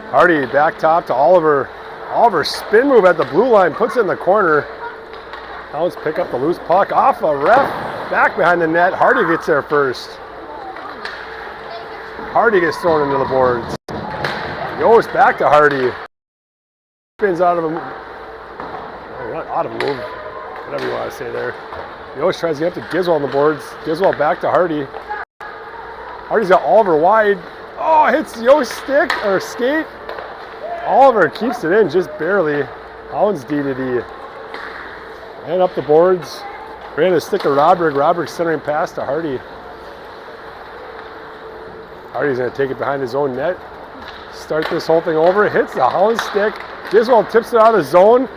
Hardy back top to Oliver. Oliver spin move at the blue line, puts it in the corner. Hounds pick up the loose puck off a ref, back behind the net. Hardy gets there first. Hardy gets thrown into the boards. Yost back to Hardy. Spins out of him. Not out of a move, whatever you want to say there. Yost tries to get up to Giswald on the boards. Giswald back to Hardy. Hardy's got Oliver wide. Oh, hits Yost's stick or skate. Oliver keeps it in just barely. Hounds D to D. And up the boards. Ran a stick of Rodberg. Rodberg centering pass to Hardy. Hardy's going to take it behind his own net. Start this whole thing over. Hits the Hound stick. Giswald tips it out of the zone.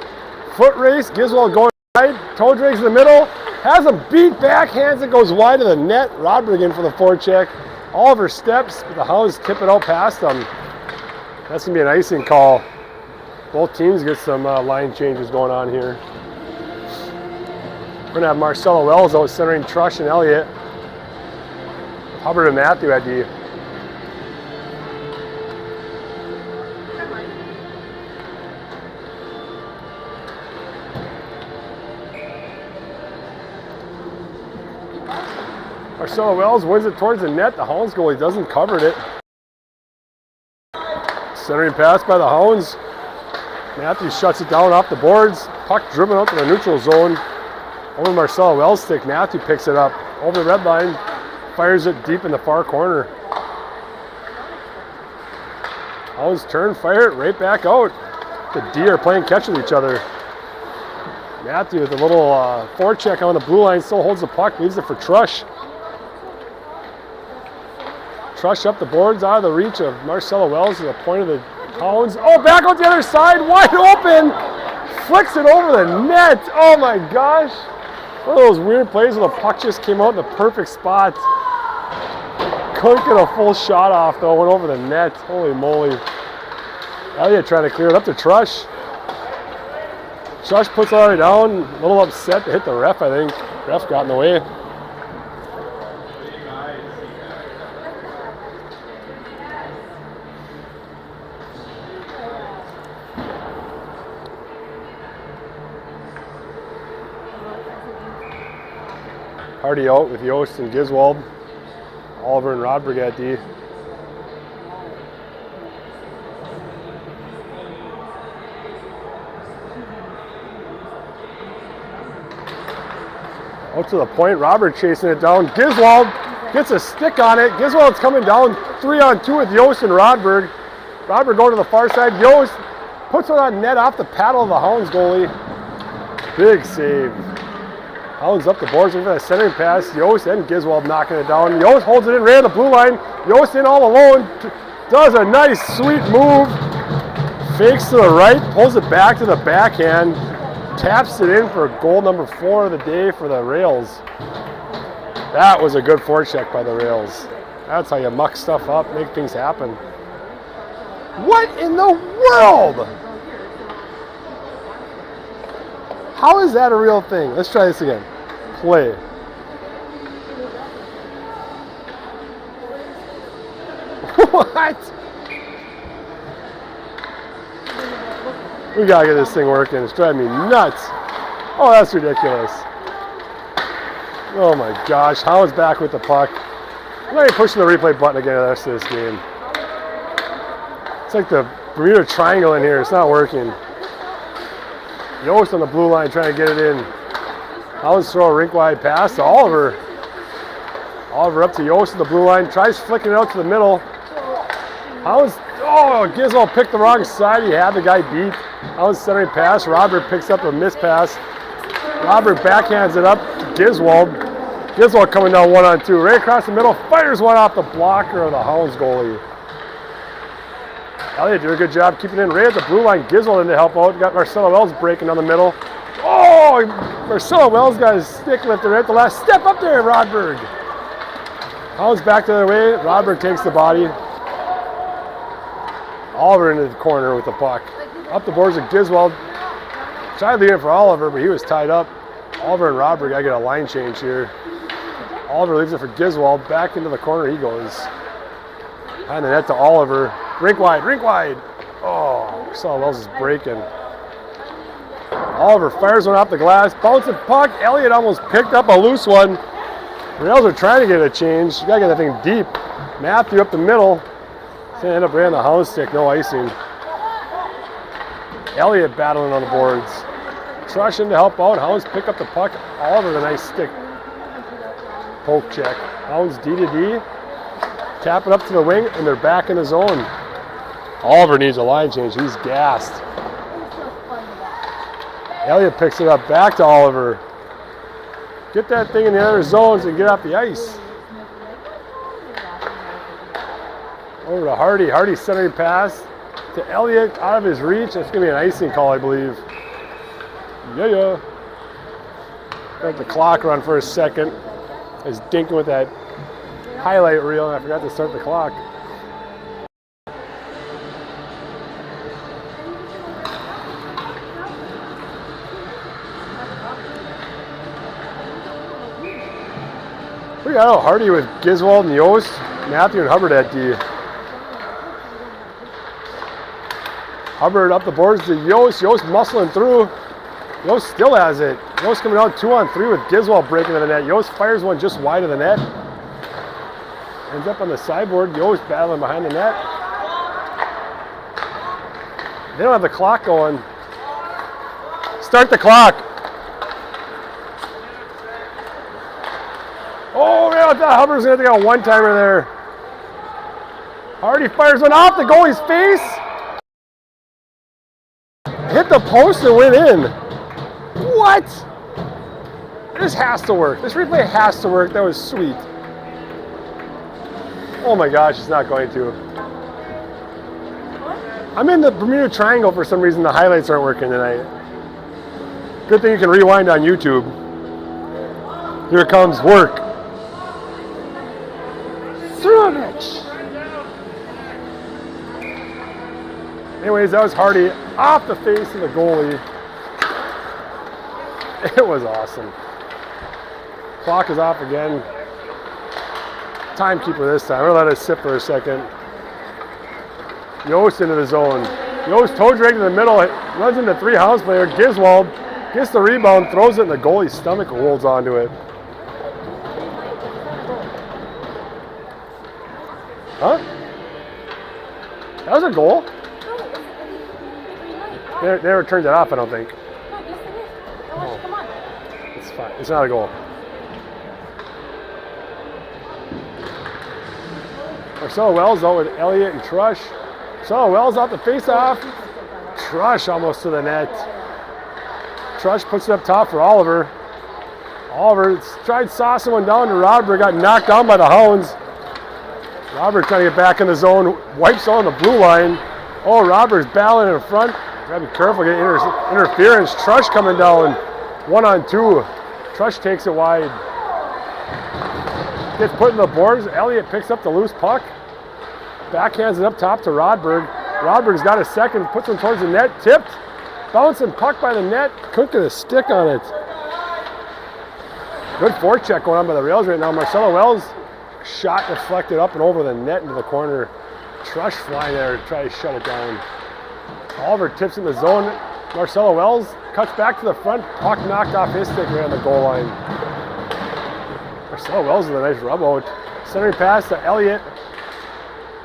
Foot race. Giswald going wide. Toe drags in the middle. Has him beat. Backhands it. Goes wide to the net. Rodberg in for the forecheck. Oliver steps, but the Hounds tip it out past them. That's going to be an icing call. Both teams get some line changes going on here. We're going to have Marcella Wells out centering Trush and Elliott. Hubbard and Matthew at D. Marcella Wells wins it towards the net. The Hounds goalie doesn't cover it. Centering pass by the Hounds. Matthews shuts it down off the boards. Puck driven out to the neutral zone. Over Marcella Wells' stick. Matthew picks it up. Over the red line. Fires it deep in the far corner. Hounds turn, fire it right back out. The D are playing catch with each other. Matthew with a little forecheck on the blue line. Still holds the puck. Leaves it for Trush. Trush up the boards, out of the reach of Marcella Wells to the point of the Hounds. Oh, back out the other side, wide open! Flicks it over the net. Oh my gosh. One of those weird plays where the puck just came out in the perfect spot. Couldn't get a full shot off though, went over the net. Holy moly. Elliott trying to clear it up to Trush. Trush puts it all the way down, a little upset to hit the ref, I think. Ref got in the way. Hardy out with Yost and Giswald. Oliver and Rodberg at D. Out to the point, Robert chasing it down. Giswald gets a stick on it. Giswald's coming down 3-on-2 with Yost and Rodberg. Rodberg going to the far side. Yost puts it on net off the paddle of the Hounds goalie. Big save. Hounds up the boards with a centering pass. Yost and Giswald knocking it down. Yost holds it in, ran the blue line. Yost in all alone. Does a nice sweet move. Fakes to the right, pulls it back to the backhand. Taps it in for goal number 4 of the day for the Rails. That was a good forecheck by the Rails. That's how you muck stuff up, make things happen. What in the world? How is that a real thing? Let's try this again. Play. What? We gotta get this thing working. It's driving me nuts. Oh, that's ridiculous. Oh my gosh, Hounds back with the puck. I'm not even pushing the replay button again the rest of this game. It's like the Bermuda Triangle in here. It's not working. Yost on the blue line trying to get it in. Hounds throw a rink wide pass to Oliver. Oliver up to Yost on the blue line. Tries flicking it out to the middle. Hounds, oh, Gizmo picked the wrong side. He had the guy beat. Hounds centering pass. Robert picks up a missed pass. Robert backhands it up to Giswold. Giswold coming down 1-on-2. Right across the middle. Fires one off the blocker of the Hounds goalie. Elliott did a good job keeping in right at the blue line. Giswold in to help out. Got Marcelo Wells breaking down the middle. Oh, Marcelo Wells got his stick lifted right at the last step up there, Rodberg. Hounds back the other way. Rodberg takes the body. Oliver into the corner with the puck. Up the boards of Giswold. Tried to lead in for Oliver, but he was tied up. Oliver and Rodberg gotta get a line change here. Oliver leaves it for Giswold. Back into the corner he goes. Behind the net to Oliver. Rink wide, rink wide. Oh, Marcelo Wells is breaking. Oliver fires one off the glass. Bouncing puck. Elliott almost picked up a loose one. Rails are trying to get a change. You gotta get that thing deep. Matthew up the middle. It's gonna end up right on the Hound stick, no icing. Elliott battling on the boards. Trush in to help out. Hounds pick up the puck. Oliver with a nice stick. Poke check. Hounds D to D. Tap it up to the wing, and they're back in the zone. Oliver needs a line change. He's gassed. Elliott picks it up back to Oliver. Get that thing in the other zones and get off the ice. Over to Hardy. Hardy centering pass to Elliott out of his reach. That's going to be an icing call, I believe. Yeah. Let the clock run for a second. I was dinking with that highlight reel and I forgot to start the clock. We got Hardy with Giswold and Yost, Matthew and Hubbard at D. Hubbard up the boards to Yost. Yost muscling through. Yost still has it. Yost coming out 2-on-3 with Giswold breaking to the net. Yost fires one just wide of the net. Ends up on the sideboard. Yost battling behind the net. They don't have the clock going. Start the clock. Oh, man, I thought Hubbard's going to get a one-timer there. Hardy fires one off the goalie's face. Hit the post and went in. What? This has to work. This replay has to work. That was sweet. Oh my gosh, it's not going to. I'm in the Bermuda Triangle for some reason. The highlights aren't working tonight. Good thing you can rewind on YouTube. Here comes work. Anyways, that was Hardy off the face of the goalie. It was awesome. Clock is off again. Timekeeper this time. I'm going to let it sit for a second. Yost into the zone. Yost toe drag to the middle. Runs into three Hounds player. Giswold gets the rebound, throws it in the goalie's stomach, holds onto it. Huh? That was a goal? They never turned it off, I don't think. No, yes it is. Oh, come on. It's fine. It's not a goal. Marcelo Wells out with Elliott and Trush. Marcelo Wells out the face-off. Trush almost to the net. Trush puts it up top for Oliver. Oliver tried saucing one down to Rodberg. Got knocked down by the Hounds. Robert trying to get back in the zone. Wipes on the blue line. Oh, Robert's battling in front. Gotta be careful, get interference. Trush coming down, 1-on-2. Trush takes it wide. Gets put in the boards. Elliott picks up the loose puck. Backhands it up top to Rodberg. Rodberg's got a second, puts one towards the net, tipped. Bouncing puck by the net, couldn't get a stick on it. Good forecheck going on by the rails right now. Marcelo Wells, shot deflected up and over the net into the corner. Trush flying there to try to shut it down. Oliver tips in the zone. Marcelo Wells cuts back to the front. Puck knocked off his stick right on the goal line. Marcelo Wells with a nice rub out. Centering pass to Elliott.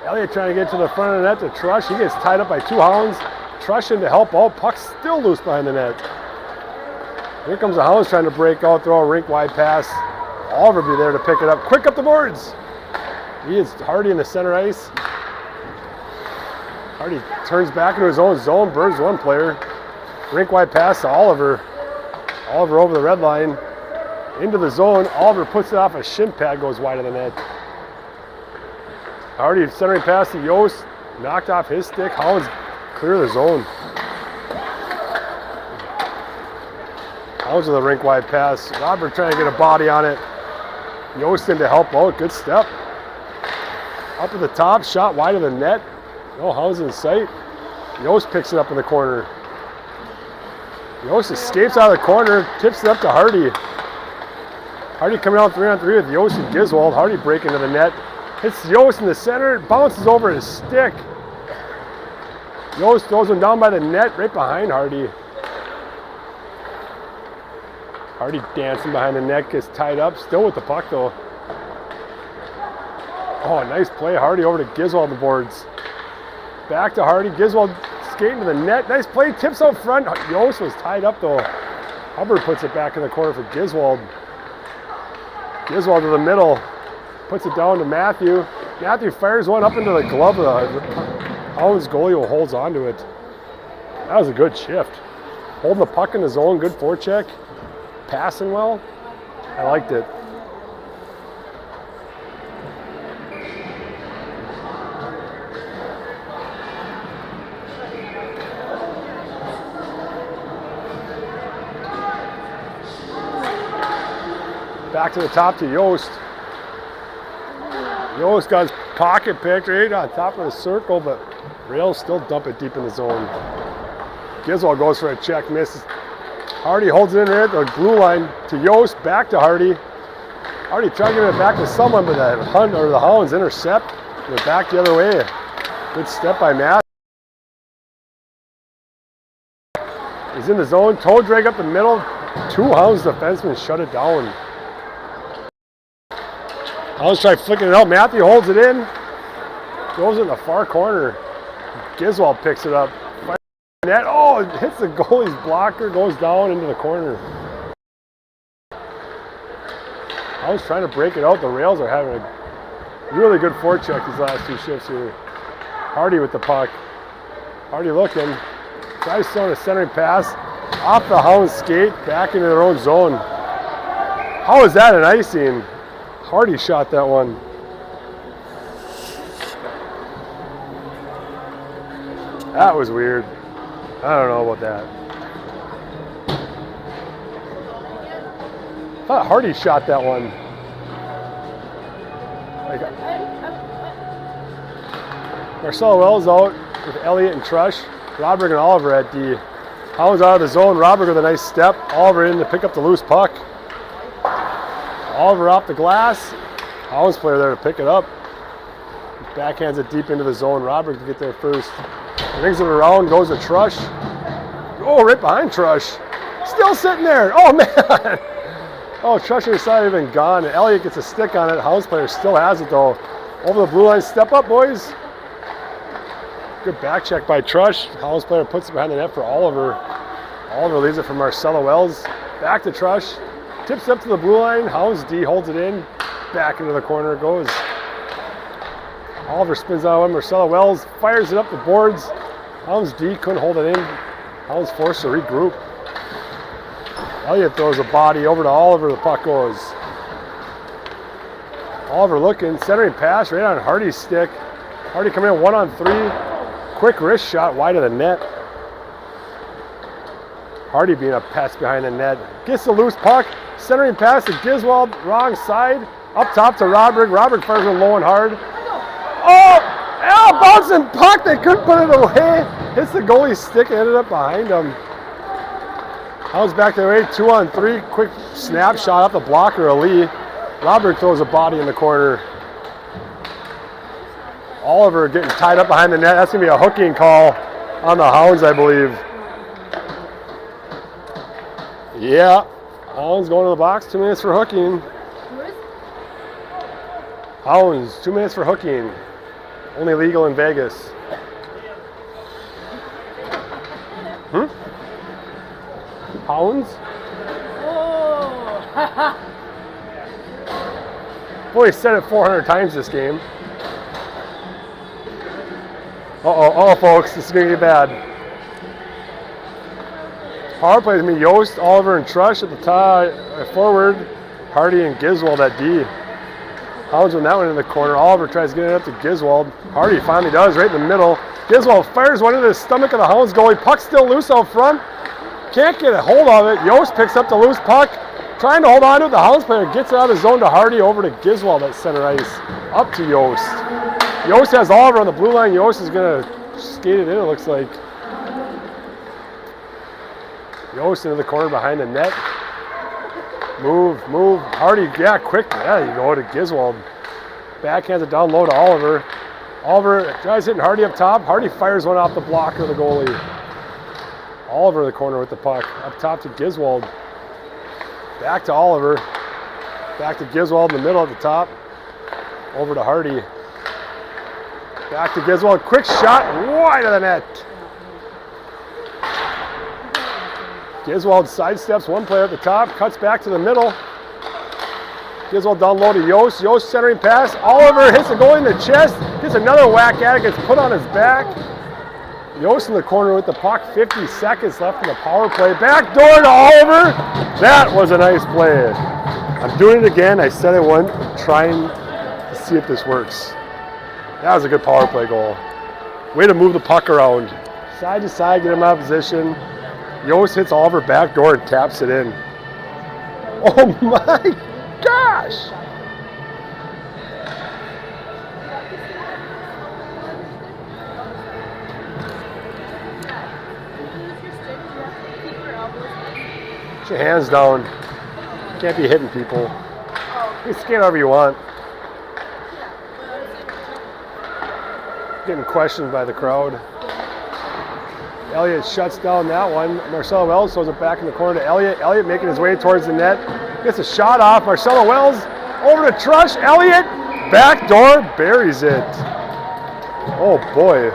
Elliott trying to get to the front of the net to Trush. He gets tied up by two Hounds. Trush in to help out. Puck's still loose behind the net. Here comes the Hounds trying to break out, throw a rink-wide pass. Oliver be there to pick it up. Quick up the boards. He is Hardy in the center ice. Hardy turns back into his own zone. Birds one player. Rink-wide pass to Oliver. Oliver over the red line. Into the zone. Oliver puts it off a shin pad, goes wide of the net. Hardy centering pass to Yost. Knocked off his stick. Hounds clear the zone. Hounds with a rink-wide pass. Robert trying to get a body on it. Yost in to help out. Good step. Up at the top. Shot wide of the net. No Hounds in sight. Yost picks it up in the corner. Yost escapes out of the corner. Tips it up to Hardy. Hardy coming out 3-on-3 with Yost and Giswold. Hardy breaking to the net. Hits Yost in the center. Bounces over his stick. Yost throws him down by the net right behind Hardy. Hardy dancing behind the net. Gets tied up. Still with the puck though. Oh, nice play. Hardy over to Giswold on the boards. Back to Hardy. Giswold skating to the net. Nice play. Tips out front. Yost was tied up though. Hubbard puts it back in the corner for Giswold. Giswold to the middle. Puts it down to Matthew. Matthew fires one up into the glove of the Hounds goalie who holds onto it. That was a good shift. Holding the puck in the zone. Good forecheck. Passing well. I liked it. Back to the top to Yost. Yost got his pocket picked right on top of the circle, but Rails still dump it deep in the zone. Giswold goes for a check, misses. Hardy holds it in there at the blue line to Yost, back to Hardy. Hardy trying to get it back to someone, but the Hounds intercept. They're back the other way. Good step by Matt. He's in the zone, toe drag up the middle. Two Hounds defensemen shut it down. Hounds try flicking it out. Matthew holds it in. Goes in the far corner. Giswold picks it up. Net. Oh, it hits the goalie's blocker. Goes down into the corner. Hounds trying to break it out. The Rails are having a really good forecheck these last two shifts here. Hardy with the puck. Hardy looking. Tries throwing a centering pass. Off the Hounds skate. Back into their own zone. How is that an icing? Hardy shot that one. That was weird. I don't know about that. I thought Hardy shot that one. Marcelo Wells out with Elliott and Trush. Roderick and Oliver at D. Hounds out of the zone. Roderick with a nice step. Oliver in to pick up the loose puck. Oliver off the glass. Hounds player there to pick it up. Backhands it deep into the zone. Roderick to get there first. Rings it around, goes to Trush. Oh, right behind Trush. Still sitting there. Oh, man. Oh, Trush not even gone. And Elliott gets a stick on it. Hounds player still has it, though. Over the blue line. Step up, boys. Good back check by Trush. Hounds player puts it behind the net for Oliver. Oliver leaves it for Marcelo Wells. Back to Trush. Tips up to the blue line. Hounds D holds it in. Back into the corner it goes. Oliver spins out one. Marcelo Wells fires it up the boards. Hounds D couldn't hold it in. Hounds forced to regroup. Elliott throws a body over to Oliver. The puck goes. Oliver looking. Centering pass right on Hardy's stick. Hardy coming in 1-on-3. Quick wrist shot wide of the net. Hardy being a pest behind the net. Gets the loose puck. Centering pass to Giswold. Wrong side. Up top to Roderick. Roderick fires it low and hard. Oh, bouncing puck. They couldn't put it away. Hits the goalie's stick and ended up behind him. Hounds back their way. 2-on-3. Quick snapshot up the blocker of Lee. Roderick throws a body in the corner. Oliver getting tied up behind the net. That's going to be a hooking call on the Hounds, I believe. Yeah. Hounds going to the box. 2 minutes for hooking. Who is? Hounds, 2 minutes for hooking. Only legal in Vegas. Hounds? Oh! Boy, he said it 400 times this game. Uh-oh, folks, this is going to get bad. Power play is going to be Yost, Oliver, and Trush at the top, forward. Hardy and Giswold at D. Hounds win that one in the corner. Oliver tries to get it up to Giswold. Hardy finally does, right in the middle. Giswold fires one into the stomach of the Hounds goalie. Puck still loose out front. Can't get a hold of it. Yost picks up the loose puck. Trying to hold on to it. The Hounds player gets it out of the zone to Hardy, over to Giswold at center ice. Up to Yost. Yost has Oliver on the blue line. Yost is going to skate it in, it looks like. Yost into the corner behind the net. Move. Hardy, yeah, quick. Yeah, you go to Giswold. Backhands it down low to Oliver. Oliver tries hitting Hardy up top. Hardy fires one off the blocker of the goalie. Oliver in the corner with the puck. Up top to Giswold. Back to Oliver. Back to Giswold in the middle at the top. Over to Hardy. Back to Giswold. Quick shot wide of the net. Giswold sidesteps one player at the top. Cuts back to the middle. Giswold down low to Yost. Yost centering pass. Oliver hits the goalie in the chest. Gets another whack at it. Gets put on his back. Yost in the corner with the puck. 50 seconds left in the power play. Back door to Oliver. That was a nice play. I'm doing it again. I said I went trying to see if this works. That was a good power play goal. Way to move the puck around. Side to side, get him out of position. Yost hits Oliver back door and taps it in. Oh my gosh! Put your hands down. Can't be hitting people. You skate however you want. Getting questioned by the crowd. Elliott shuts down that one. Marcelo Wells throws it back in the corner to Elliott. Elliott making his way towards the net. Gets a shot off. Marcelo Wells over to Trush. Elliott back door buries it. Oh boy.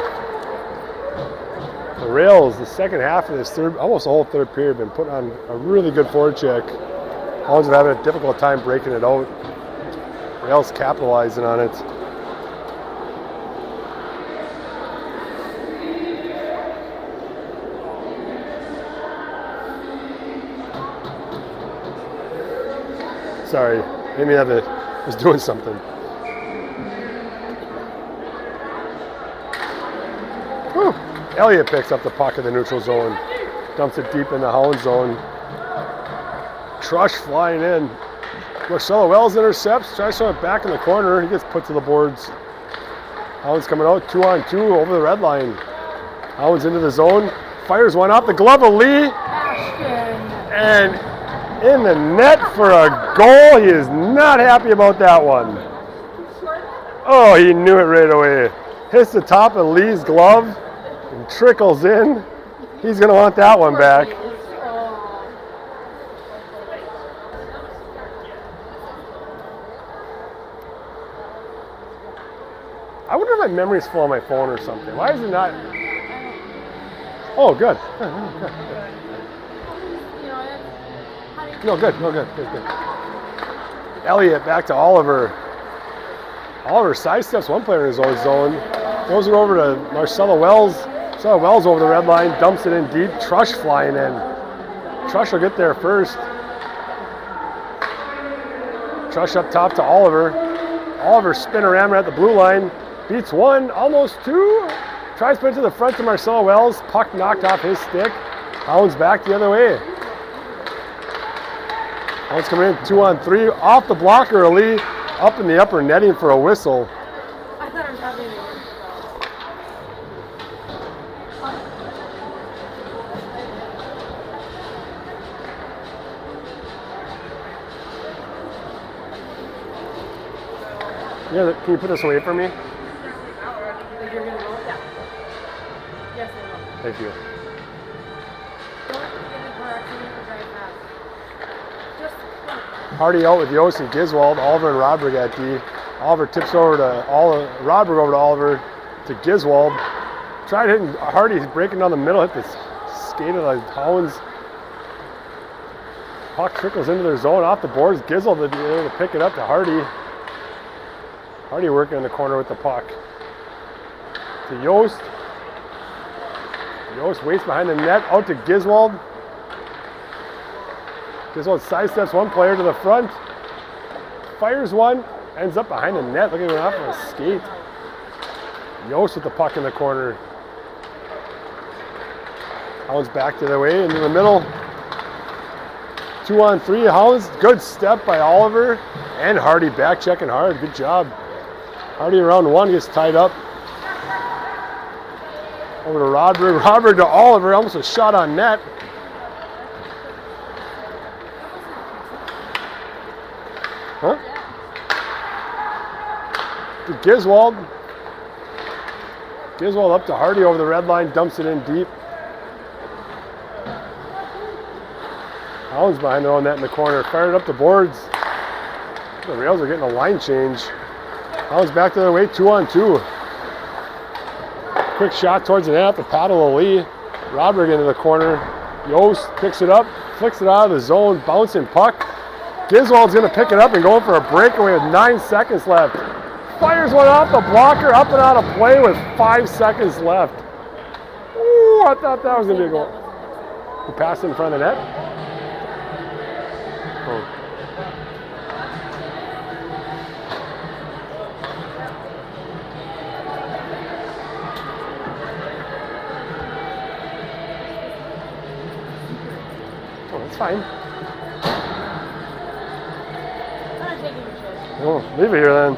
The Rails, the second half of this almost the whole third period, been putting on a really good forecheck. Hounds are having a difficult time breaking it out. Rails capitalizing on it. Sorry, maybe I was doing something. Whew. Elliott picks up the puck in the neutral zone. Dumps it deep in the Hound zone. Trush flying in. Marcelo Wells intercepts. Tries to throw it back in the corner. He gets put to the boards. Hounds coming out 2-on-2 over the red line. Hounds into the zone. Fires one off the glove of Lee. And in the net for a goal. He is not happy about that one. Oh, he knew it right away. Hits the top of Lee's glove and trickles in. He's going to want that one back. I wonder if my memory's full on my phone or something. Why is it not? Oh, good. No, good. Elliott back to Oliver. Oliver sidesteps one player in his own zone. Throws it over to Marcelo Wells. Marcelo Wells over the red line. Dumps it in deep. Trush flying in. Trush will get there first. Trush up top to Oliver. Oliver spin-a-rammer at the blue line. Beats one, almost two. Tries to put it to the front to Marcelo Wells. Puck knocked off his stick. Hounds back the other way. Hounds coming in 2-on-3. Off the blocker, Lee. Up in the upper netting for a whistle. I thought I was having Yeah, can you put this away for me? You're going to roll? Yeah. Yes, I will. Thank you. Don't get in a car accident or drive fast. Hardy out with Yost and Giswald. Oliver and Rodberg at D. Oliver tips over to Rodberg over to Oliver to Giswald. Tried hitting Hardy, he's breaking down the middle, hit the skate of the Hounds. Puck trickles into their zone off the boards. Giswald able to pick it up to Hardy. Hardy working in the corner with the puck. To Yost. Yost waits behind the net, out to Giswald. Giswald sidesteps one player to the front. Fires one, ends up behind the net, looking off of a skate. Yost with the puck in the corner. Hounds back to their way into the middle. 2-on-3, Hounds. Good step by Oliver and Hardy back checking hard. Good job. Hardy around one gets tied up. Over to Rodberg. Rodberg to Oliver. Almost a shot on net. Huh? To Giswald. Giswald up to Hardy over the red line. Dumps it in deep. Hounds behind their own net in the corner. Fired up the boards. The Rails are getting a line change. Hounds back to their way, 2-on-2. Quick shot towards the net, the paddle of Lee. Rodberg into the corner. Yost picks it up, flicks it out of the zone, bouncing puck. Giswald's gonna pick it up and go for a breakaway with 9 seconds left. Fires one off the blocker, up and out of play with 5 seconds left. Ooh, I thought that was gonna be a goal. He passed it in front of the net. Oh. Oh, that's fine. Oh, leave it here then.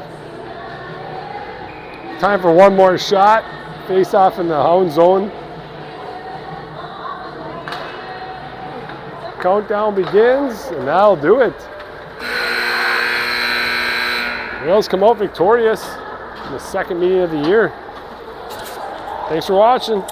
Time for one more shot. Face off in the Hound zone. Countdown begins, and that'll do it. Rails come out victorious in the second meeting of the year. Thanks for watching.